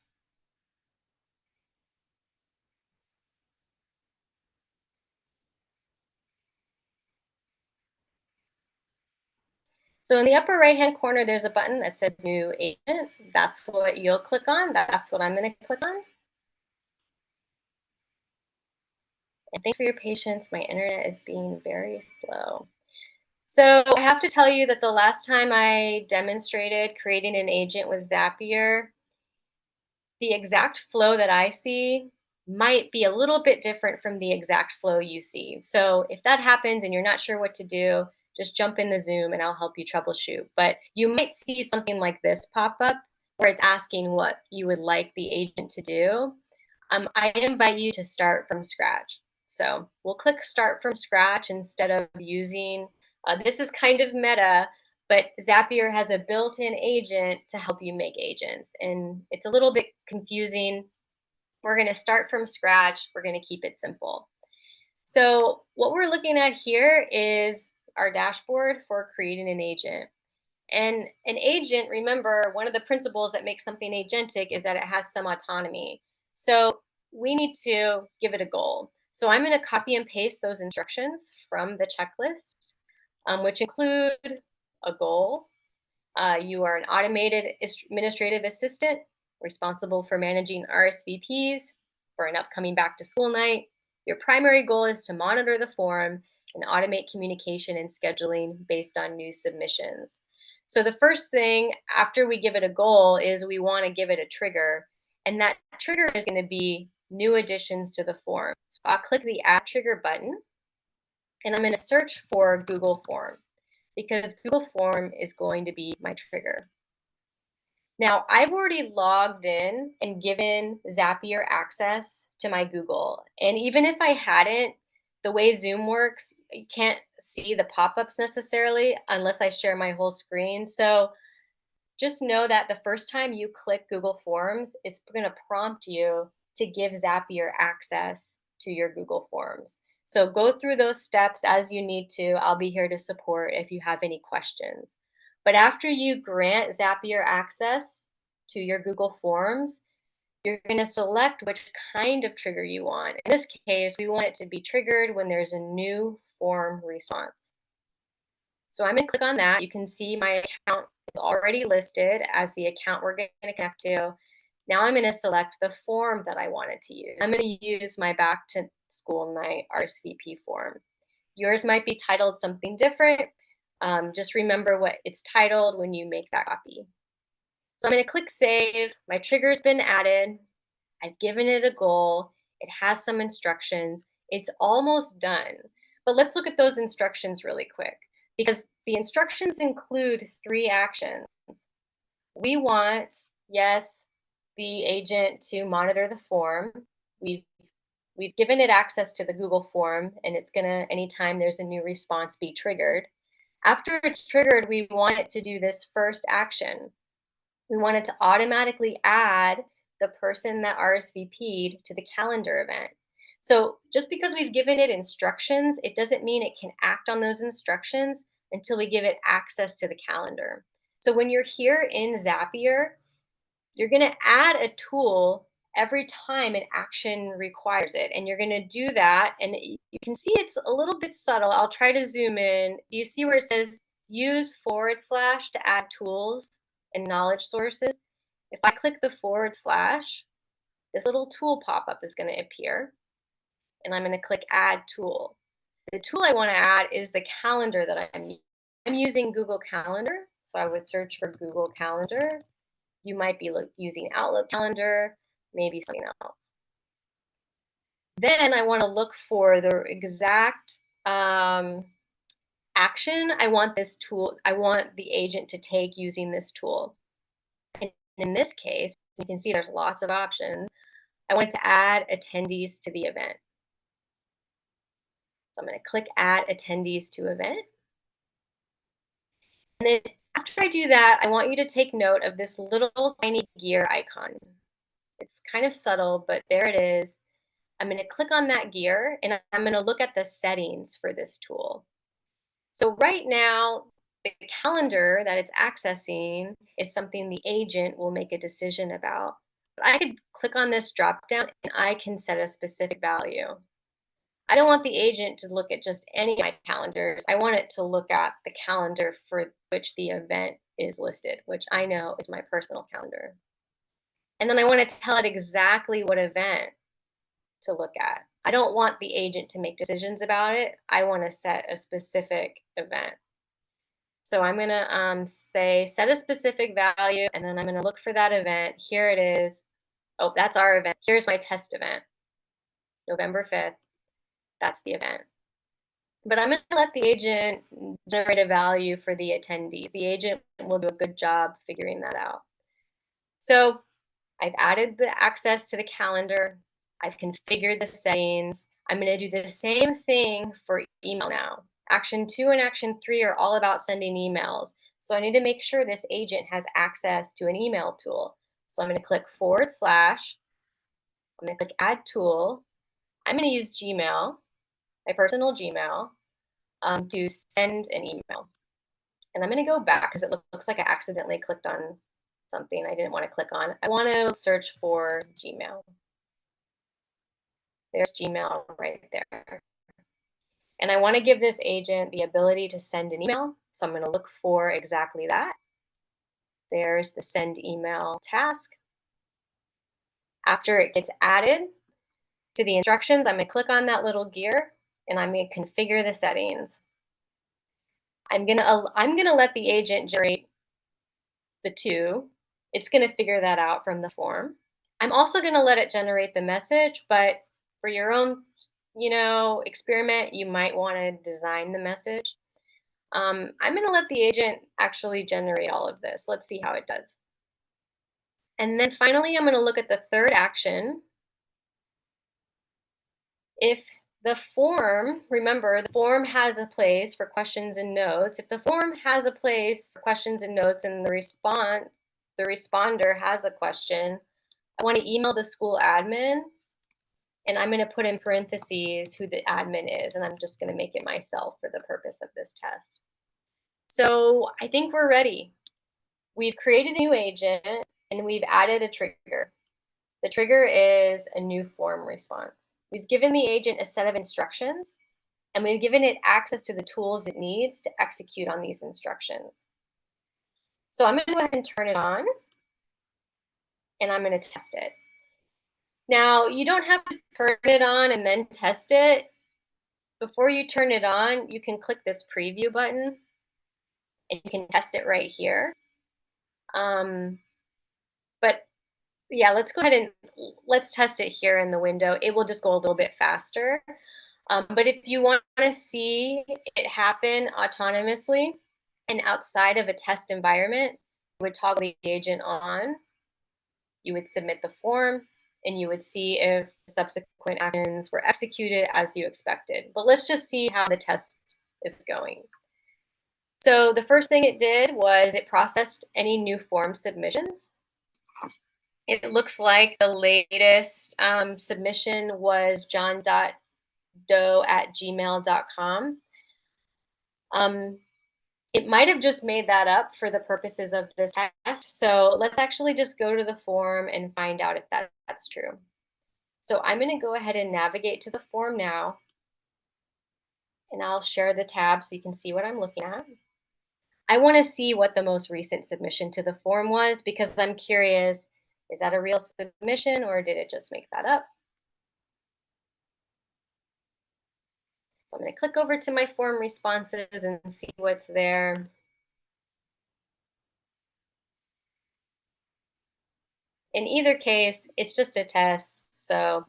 So in the upper right-hand corner, there's a button that says new agent. That's what you'll click on. That's what I'm going to click on. And thanks for your patience. My internet is being very slow. So I have to tell you that the last time I demonstrated creating an agent with Zapier, the exact flow that I see might be a little bit different from the exact flow you see. So if that happens and you're not sure what to do, just jump in the Zoom and I'll help you troubleshoot. But you might see something like this pop up where it's asking what you would like the agent to do. I invite you to start from scratch. So we'll click start from scratch instead of using, this is kind of meta, but Zapier has a built-in agent to help you make agents. And it's a little bit confusing. We're going to start from scratch. We're going to keep it simple. So what we're looking at here is our dashboard for creating an agent. And an agent, remember, one of the principles that makes something agentic is that it has some autonomy. So we need to give it a goal. So I'm going to copy and paste those instructions from the checklist, which include a goal. You are an automated administrative assistant responsible for managing RSVPs for an upcoming back to school night. Your primary goal is to monitor the forum and automate communication and scheduling based on new submissions. So the first thing after we give it a goal is we want to give it a trigger. And that trigger is going to be new additions to the form. So I'll click the Add Trigger button, and I'm going to search for Google Form, because Google Form is going to be my trigger. Now, I've already logged in and given Zapier access to my Google. And even if I hadn't, the way Zoom works, you can't see the pop-ups necessarily unless I share my whole screen. So just know that the first time you click Google Forms, it's going to prompt you to give Zapier access to your Google Forms. So go through those steps as you need to. I'll be here to support if you have any questions. But after you grant Zapier access to your Google Forms, you're going to select which kind of trigger you want. In this case, we want it to be triggered when there's a new form response. So I'm going to click on that. You can see my account is already listed as the account we're going to connect to. Now I'm going to select the form that I wanted to use. I'm going to use my back to school night RSVP form. Yours might be titled something different. Just remember what it's titled when you make that copy. So I'm going to click save. My trigger's been added. I've given it a goal. It has some instructions. It's almost done. But let's look at those instructions really quick, because the instructions include 3 actions. We want, yes, the agent to monitor the form. We've given it access to the Google form, and it's going to, anytime there's a new response, be triggered. After it's triggered, we want it to do this first action. We want it to automatically add the person that RSVP'd to the calendar event. So just because we've given it instructions, it doesn't mean it can act on those instructions until we give it access to the calendar. So when you're here in Zapier, you're going to add a tool every time an action requires it. And you're going to do that. And you can see it's a little bit subtle. I'll try to zoom in. Do you see where it says use / to add tools and knowledge sources? If I click the /, this little tool pop-up is going to appear, and I'm going to click Add Tool. The tool I want to add is the calendar that I'm using Google Calendar, so I would search for Google Calendar. You might be using Outlook Calendar, maybe something else. Then I want to look for the exact action I want the agent to take using this tool. And in this case, you can see there's lots of options. I want to add attendees to the event. So I'm going to click Add Attendees to Event. And then after I do that, I want you to take note of this little tiny gear icon. It's kind of subtle, but there it is. I'm going to click on that gear, and I'm going to look at the settings for this tool. So right now, the calendar that it's accessing is something the agent will make a decision about. But I could click on this drop down and I can set a specific value. I don't want the agent to look at just any of my calendars. I want it to look at the calendar for which the event is listed, which I know is my personal calendar. And then I want to tell it exactly what event to look at. I don't want the agent to make decisions about it. I want to set a specific event. So I'm going to say set a specific value, and then I'm going to look for that event. Here it is. Oh, that's our event. Here's my test event, November 5th. That's the event. But I'm going to let the agent generate a value for the attendees. The agent will do a good job figuring that out. So I've added the access to the calendar. I've configured the settings. I'm going to do the same thing for email now. Action 2 and Action 3 are all about sending emails. So I need to make sure this agent has access to an email tool. So I'm going to click /. I'm going to click Add Tool. I'm going to use Gmail, my personal Gmail, to send an email. And I'm going to go back because it looks like I accidentally clicked on something I didn't want to click on. I want to search for Gmail. There's Gmail right there. And I want to give this agent the ability to send an email. So I'm going to look for exactly that. There's the send email task. After it gets added to the instructions, I'm going to click on that little gear and I'm going to configure the settings. I'm going to let the agent generate the 2. It's going to figure that out from the form. I'm also going to let it generate the message, but for your own, experiment, you might want to design the message. I'm going to let the agent actually generate all of this. Let's see how it does. And then finally, I'm going to look at the third action. If the form, remember, the form has a place for questions and notes. If the form has a place for questions and notes and the responder has a question, I want to email the school admin, and I'm going to put in parentheses who the admin is, and I'm just going to make it myself for the purpose of this test. So I think we're ready. We've created a new agent, and we've added a trigger. The trigger is a new form response. We've given the agent a set of instructions, and we've given it access to the tools it needs to execute on these instructions. So I'm going to go ahead and turn it on, and I'm going to test it. Now, you don't have to turn it on and then test it. Before you turn it on, you can click this preview button, and you can test it right here. But yeah, let's go ahead and let's test it here in the window. It will just go a little bit faster. But if you want to see it happen autonomously and outside of a test environment, you would toggle the agent on, you would submit the form, and you would see if subsequent actions were executed as you expected. But let's just see how the test is going. So the first thing it did was it processed any new form submissions. It looks like the latest submission was john.doe@gmail.com. It might have just made that up for the purposes of this test. So let's actually just go to the form and find out if that's true. So I'm going to go ahead and navigate to the form now. And I'll share the tab so you can see what I'm looking at. I want to see what the most recent submission to the form was because I'm curious, is that a real submission or did it just make that up? So I'm going to click over to my form responses and see what's there. In either case, it's just a test. So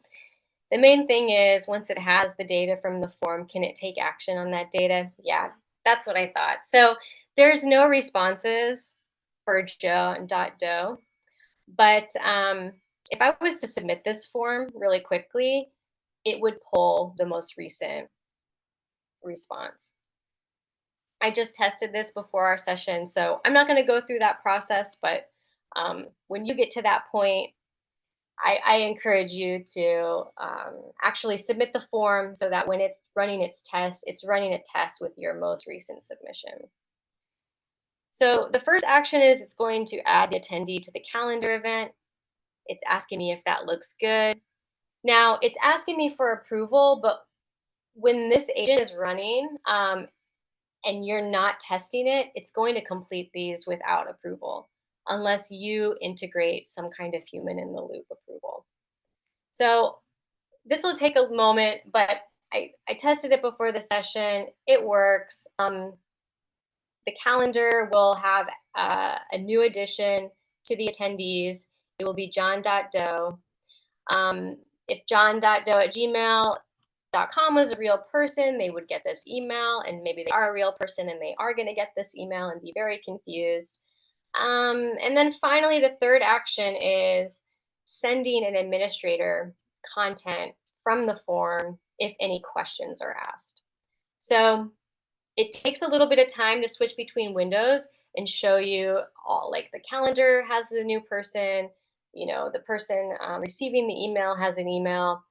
the main thing is once it has the data from the form, can it take action on that data? Yeah, that's what I thought. So there's no responses for Joe.do, but if I was to submit this form really quickly, it would pull the most recent response. I just tested this before our session, so I'm not going to go through that process, but when you get to that point, I encourage you to actually submit the form so that when it's running its test, it's running a test with your most recent submission. So the first action is it's going to add the attendee to the calendar event. It's asking me if that looks good. Now it's asking me for approval, but when this agent is running and you're not testing it, it's going to complete these without approval unless you integrate some kind of human in the loop approval. So this will take a moment, but I tested it before the session. It works. The calendar will have a new addition to the attendees. It will be john.doe. If john.doe@gmail.com was a real person, they would get this email, and maybe they are a real person and they are going to get this email and be very confused. And then finally, the third action is sending an administrator content from the form if any questions are asked. So it takes a little bit of time to switch between windows and show you all, like the calendar has the new person, the person receiving the email has an email,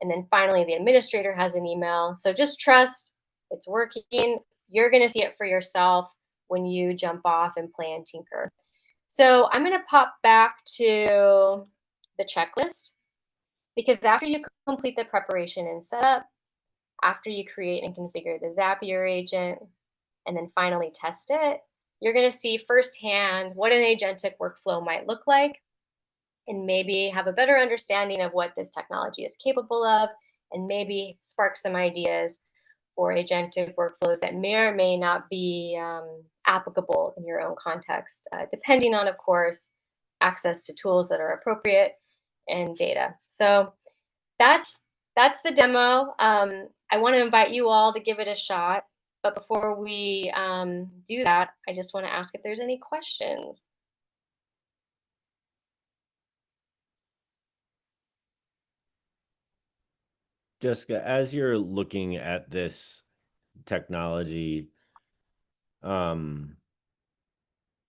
and then finally the administrator has an email. So just trust it's working. You're going to see it for yourself when you jump off and play and tinker. So I'm going to pop back to the checklist because after you complete the preparation and setup, after you create and configure the Zapier agent, and then finally test it, you're going to see firsthand what an agentic workflow might look like and maybe have a better understanding of what this technology is capable of and maybe spark some ideas for agentic workflows that may or may not be applicable in your own context, depending on, of course, access to tools that are appropriate and data. So that's the demo. I want to invite you all to give it a shot. But before we do that, I just want to ask if there's any questions. Jessica, as you're looking at this technology, um,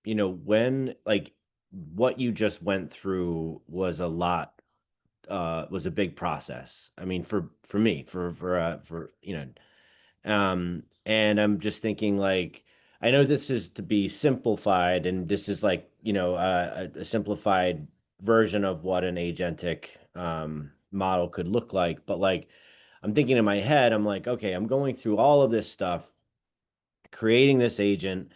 when like what you just went through was a lot, was a big process. I mean, for me, and I'm just thinking like, I know this is to be simplified, and this is like, a simplified version of what an agentic model could look like. But like, I'm thinking in my head, I'm like, okay, I'm going through all of this stuff, creating this agent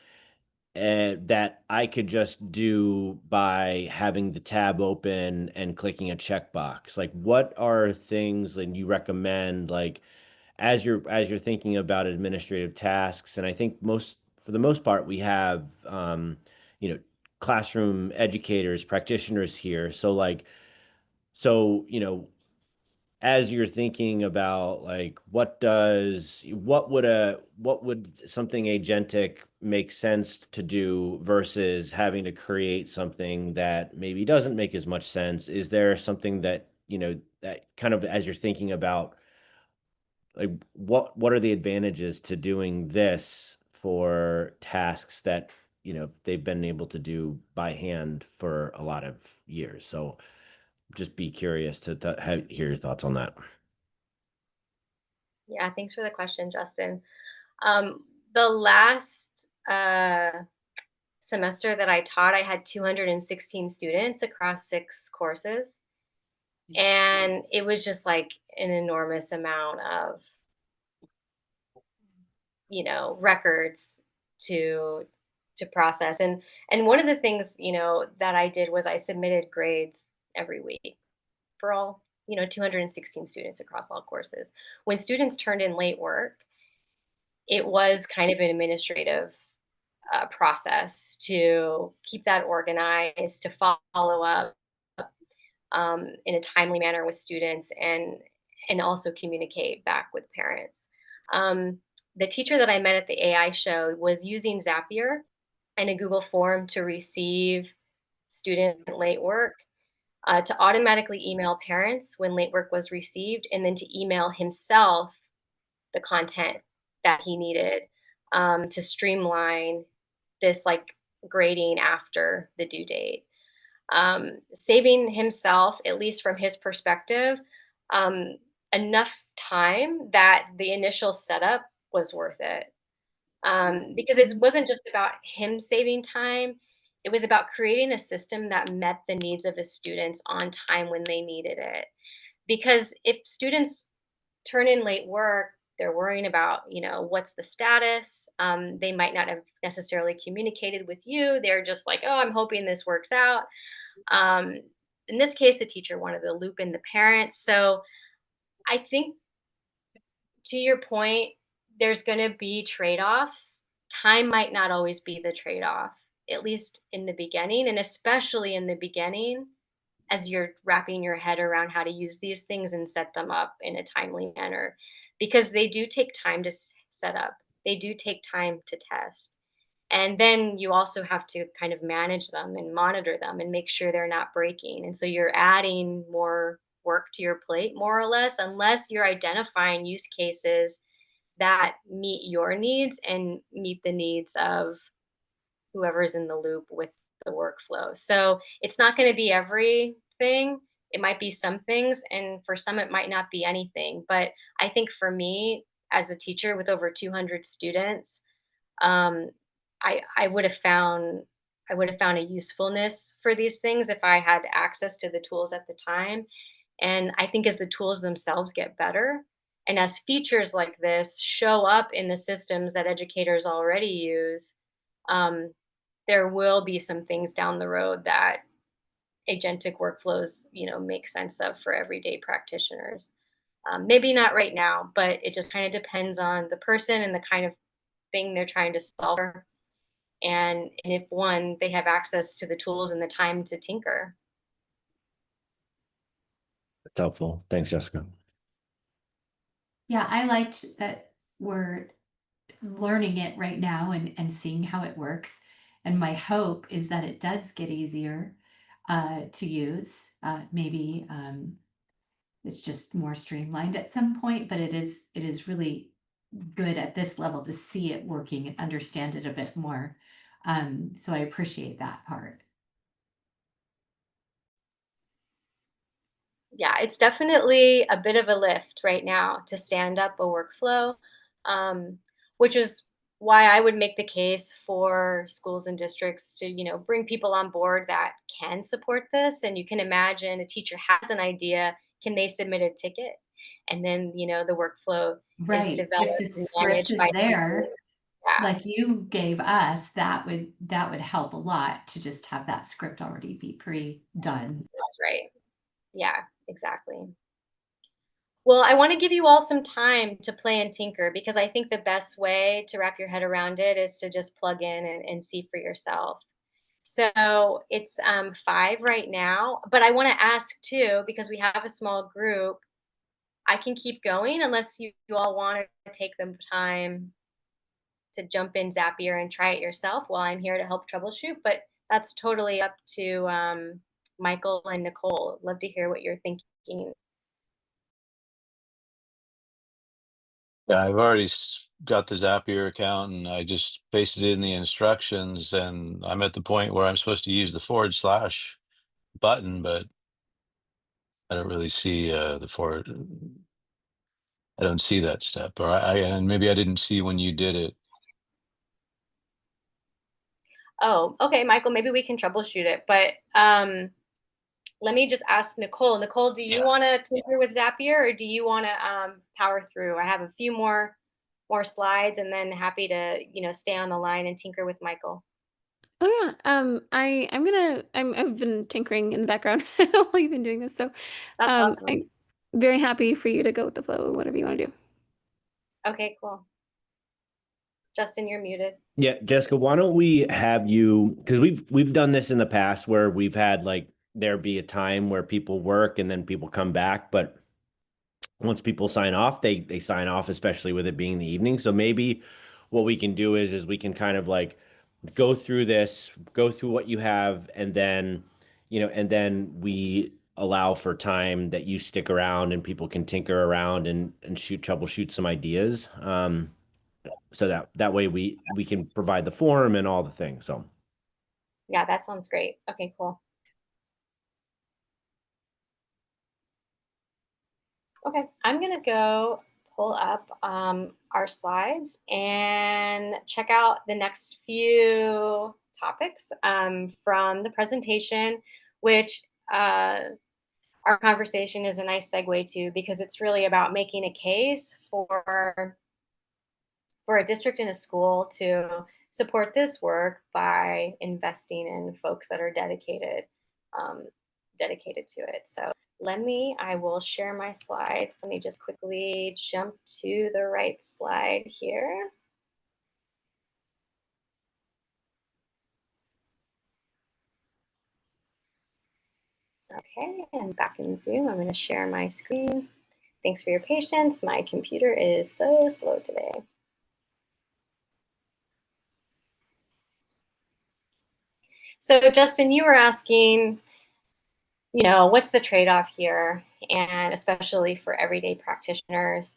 that I could just do by having the tab open and clicking a checkbox. Like, what are things that you recommend, like as you're thinking about administrative tasks? And I think for the most part, we have you know, classroom educators, practitioners here. So as you're thinking about like what would something agentic make sense to do versus having to create something that maybe doesn't make as much sense, is there something that that kind of, as you're thinking about like what are the advantages to doing this for tasks that they've been able to do by hand for a lot of years? So just be curious to hear your thoughts on that. Yeah, thanks for the question, Justin. The last semester that I taught, I had 216 students across 6 courses. And it was just like an enormous amount of, records to to process. And one of the things, that I did was I submitted grades every week for all, 216 students across all courses. When students turned in late work, it was kind of an administrative process to keep that organized, to follow up in a timely manner with students, and also communicate back with parents. The teacher that I met at the AI show was using Zapier and a Google form to receive student late work, to automatically email parents when late work was received, and then to email himself the content that he needed, to streamline this like grading after the due date. Saving himself, at least from his perspective, um, enough time that the initial setup was worth it. Because it wasn't just about him saving time, it was about creating a system that met the needs of his students on time when they needed it. Because if students turn in late work, they're worrying about, what's the status. They might not have necessarily communicated with you. They're just like, oh, I'm hoping this works out. Um, in this case, the teacher wanted to loop in the parents. So I think, to your point, there's going to be trade offs. Time might not always be the trade off, at least in the beginning, and especially in the beginning as you're wrapping your head around how to use these things and set them up in a timely manner, because they do take time to set up, they do take time to test. And then you also have to kind of manage them and monitor them and make sure they're not breaking. And so you're adding more work to your plate, more or less, unless you're identifying use cases that meet your needs and meet the needs of whoever's in the loop with the workflow. So it's not going to be everything. It might be some things, and for some, it might not be anything. But I think for me, as a teacher with over 200 students, um, I would have found a usefulness for these things if I had access to the tools at the time. And I think as the tools themselves get better, and as features like this show up in the systems that educators already use, um, there will be some things down the road that agentic workflows, make sense of for everyday practitioners. Maybe not right now, but it just kind of depends on the person and the kind of thing they're trying to solve for, and if one, they have access to the tools and the time to tinker. That's helpful. Thanks, Jessica. Yeah, I liked that we're learning it right now and seeing how it works. And my hope is that it does get easier to use. Maybe it's just more streamlined at some point, but it is really good at this level to see it working and understand it a bit more. So I appreciate that part. Yeah, it's definitely a bit of a lift right now to stand up a workflow, um, which is why I would make the case for schools and districts to, bring people on board that can support this. And you can imagine a teacher has an idea, can they submit a ticket? And then, the workflow is Right. If the developed and script managed is by somebody. there, Yeah, like you gave us, that would help a lot to just have that script already be pre-done. that's right. Yeah, exactly. Well, I want to give you all some time to play and tinker, because I think the best way to wrap your head around it is to just plug in and see for yourself. So it's 5 right now, but I want to ask too, because we have a small group. I can keep going unless you all want to take the time to jump in Zapier and try it yourself while I'm here to help troubleshoot. But that's totally up to Michael and Nicole. Love to hear what you're thinking. Yeah, I've already got the Zapier account and I just pasted it in the instructions and I'm at the point where I'm supposed to use the forward slash button, but I don't really see the forward. I don't see that step, or and maybe I didn't see when you did it. Oh, okay, Michael, maybe we can troubleshoot it. But let me just ask Nicole. Nicole, do you Yeah. want to tinker with Zapier, or do you want to power through? I have a few more slides, and then happy to stay on the line and tinker with Michael. Oh yeah. I've been tinkering in the background while you've been doing this. So That's awesome. I'm very happy for you to go with the flow, whatever you want to do. Okay, cool. Justin, you're muted. Yeah, Jessica, why don't we have you, because we've done this in the past where we've had like there be a time where people work and then people come back, but once people sign off, they sign off, especially with it being the evening. So maybe what we can do is we can kind of like go through this, go through what you have, and then, and then we allow for time that you stick around and people can tinker around and troubleshoot some ideas. So that way we can provide the forum and all the things. So Yeah, that sounds great. Okay, cool. Okay, I'm gonna go pull up our slides and check out the next few topics from the presentation, which our conversation is a nice segue to, because it's really about making a case for a district and a school to support this work by investing in folks that are um, dedicated to it. So I will share my slides. Let me just quickly jump to the right slide here. Okay, and back in Zoom, I'm going to share my screen. Thanks for your patience. My computer is so slow today. So Justin, you were asking, what's the trade-off here? And especially for everyday practitioners.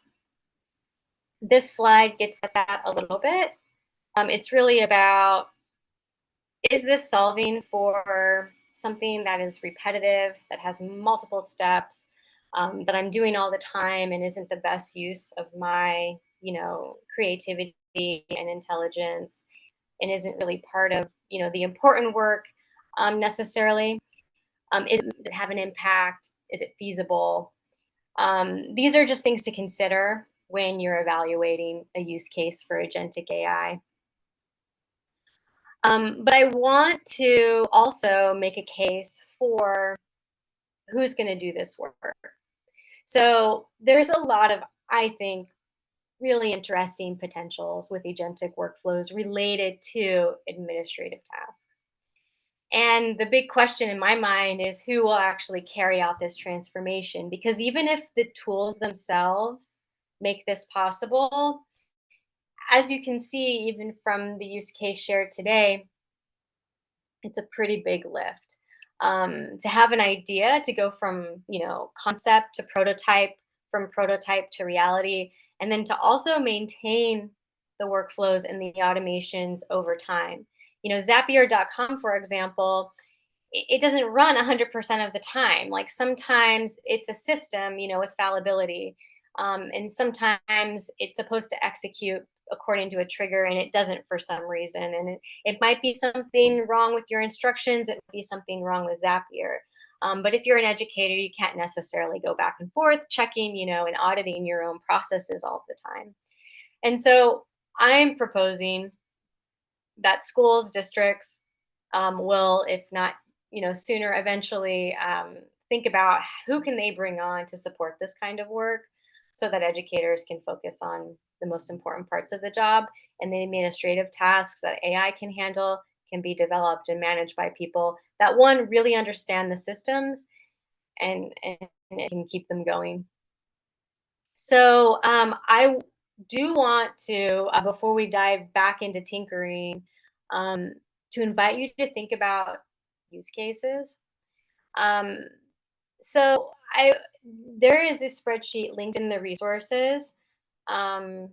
This slide gets at that a little bit. It's really about, is this solving for something that is repetitive, that has multiple steps, that I'm doing all the time and isn't the best use of my, creativity and intelligence, and isn't really part of, the important work necessarily? Is it have an impact? Is it feasible? These are just things to consider when you're evaluating a use case for agentic AI. But I want to also make a case for who's going to do this work. So there's a lot of, I think, really interesting potentials with agentic workflows related to administrative tasks. And the big question in my mind is who will actually carry out this transformation? Because even if the tools themselves make this possible, as you can see, even from the use case shared today, it's a pretty big lift. To have an idea, to go from concept to prototype, from prototype to reality, and then to also maintain the workflows and the automations over time. Zapier.com, for example, it doesn't run 100% of the time. Like sometimes it's a system, with fallibility. And sometimes it's supposed to execute according to a trigger and it doesn't for some reason. And it might be something wrong with your instructions. It might be something wrong with Zapier. But if you're an educator, you can't necessarily go back and forth checking, and auditing your own processes all the time. And so I'm proposing that schools, districts will, if not, sooner, eventually think about who can they bring on to support this kind of work, so that educators can focus on the most important parts of the job, and the administrative tasks that AI can handle can be developed and managed by people that, one, really understand the systems and it can keep them going. So I do want to, before we dive back into tinkering, um, to invite you to think about use cases. Um, so there is this spreadsheet linked in the resources, um,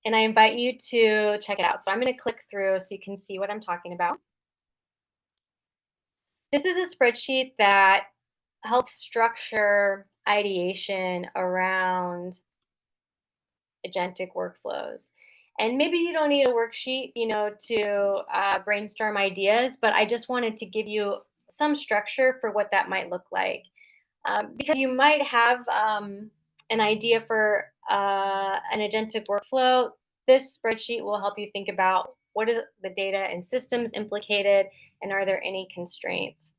and I invite you to check it out. So I'm going to click through so you can see what I'm talking about. This is a spreadsheet that helps structure ideation around agentic workflows. And maybe you don't need a worksheet, to brainstorm ideas, but I just wanted to give you some structure for what that might look like. Because you might have an idea for an agentic workflow. This spreadsheet will help you think about What is the data and systems implicated? And are there any constraints?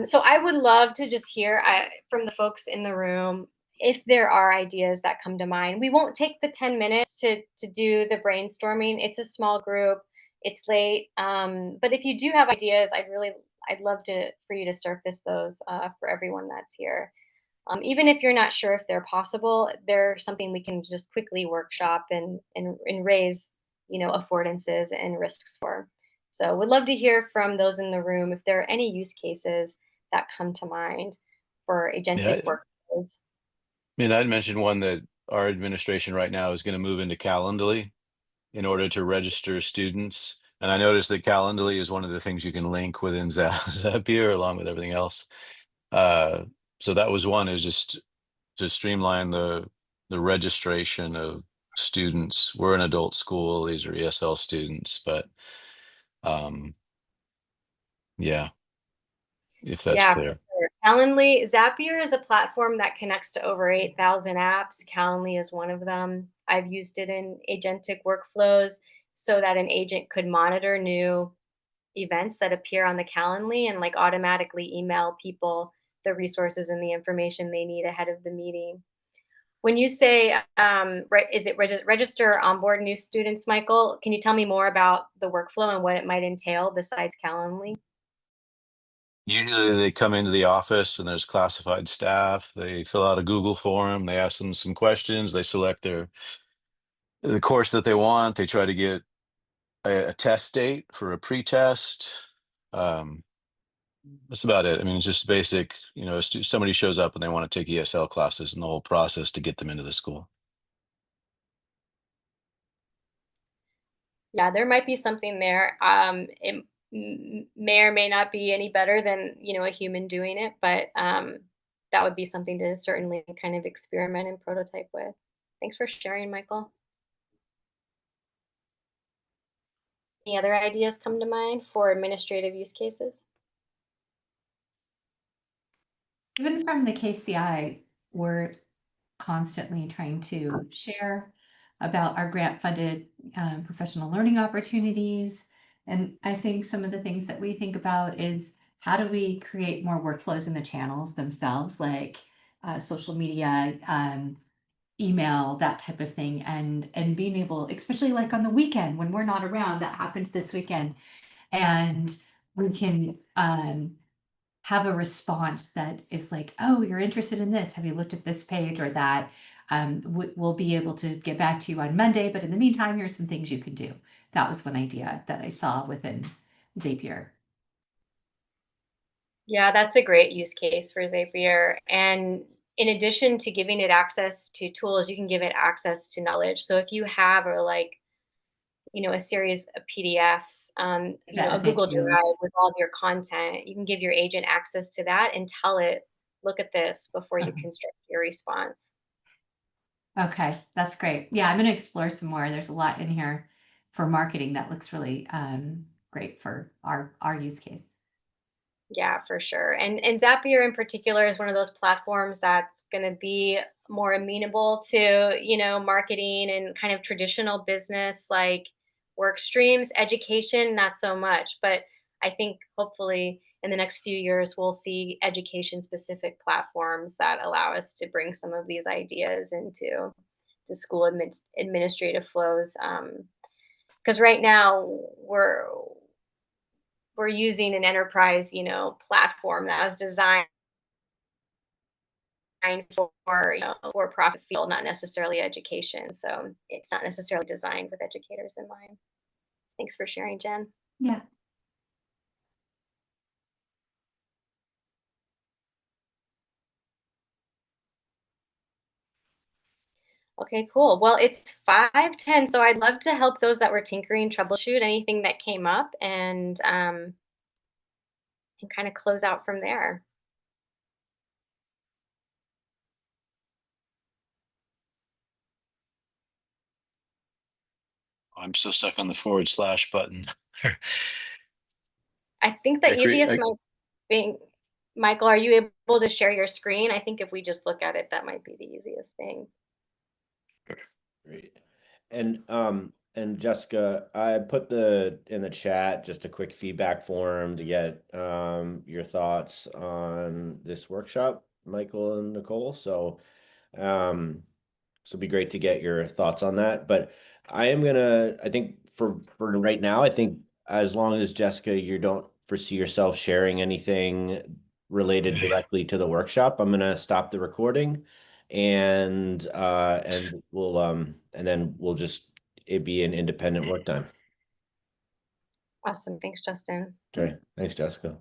So I would love to just hear from the folks in the room if there are ideas that come to mind. We won't take the 10 minutes to do the brainstorming. It's a small group. It's late. But if you do have ideas, I'd love to for you to surface those for everyone that's here. Even if you're not sure if they're possible, they're something we can just quickly workshop and raise, affordances and risks for. So would love to hear from those in the room if there are any use cases that come to mind for Yeah, agentic I workflows. mean, I'd mentioned one that our administration right now is going to move into Calendly in order to register students. And I noticed that Calendly is one of the things you can link within Zapier along with everything else. Uh, so that was one, is just to streamline the registration of students. We're an adult school; these are ESL students, but yeah, if that's Yeah, for clear. sure. Calendly, Zapier is a platform that connects to over 8,000 apps. Calendly is one of them. I've used it in agentic workflows so that an agent could monitor new events that appear on the Calendly and like automatically email people the resources and the information they need ahead of the meeting. When you say, is it register onboard new students, Michael? Can you tell me more about the workflow and what it might entail besides Calendly? Usually they come into the office and there's classified staff. They fill out a Google form. They ask them some questions. They select the course that they want. They try to get a test date for a pre-test. Um, that's about it. I mean, it's just basic. Somebody shows up and they want to take ESL classes and the whole process to get them into the school. Yeah, there might be something there. It may or may not be any better than, a human doing it, but that would be something to certainly kind of experiment and prototype with. Thanks for sharing, Michael. Any other ideas come to mind for administrative use cases? Even from the KCI, we're constantly trying to share about our grant funded professional learning opportunities. And I think some of the things that we think about is how do we create more workflows in the channels themselves, like social media, email, that type of thing, and being able, especially like on the weekend when we're not around, that happened this weekend, and we can have a response that is like, oh, you're interested in this. Have you looked at this page or that? We'll be able to get back to you on Monday, but in the meantime, here's some things you can do. That was one idea that I saw within Zapier. Yeah, that's a great use case for Zapier. And in addition to giving it access to tools, you can give it access to knowledge. So if you have a series of PDFs, The a Google FAQs. Drive with all of your content, you can give your agent access to that and tell it, look at this before you construct your response. Okay, that's great. Yeah, I'm going to explore some more. There's a lot in here for marketing that looks really great for our use case. Yeah, for sure. And Zapier in particular is one of those platforms that's going to be more amenable to, marketing and kind of traditional business like work streams, education, not so much. But I think hopefully in the next few years, we'll see education specific platforms that allow us to bring some of these ideas into to school administrative flows. Because right now we're using an enterprise, platform that was designed for, for-profit field, not necessarily education. So it's not necessarily designed with educators in mind. Thanks for sharing, Jen. Yeah. Okay, cool. Well, it's 5:10, so I'd love to help those that were tinkering troubleshoot anything that came up and kind of close out from there. I'm so stuck on the forward slash button. I think the I create. easiest might be, Michael, are you able to share your screen? I think if we just look at it, that might be the easiest thing. Great. And And Jessica, I put in the chat just a quick feedback form to get your thoughts on this workshop, Michael and Nicole. Um, so it'd be great to get your thoughts on that. But I think for right now, I think as long as Jessica, you don't foresee yourself sharing anything related directly to the workshop, I'm gonna stop the recording and we'll and then we'll just it be an independent work time. Awesome. Thanks, Justin. Okay, thanks, Jessica.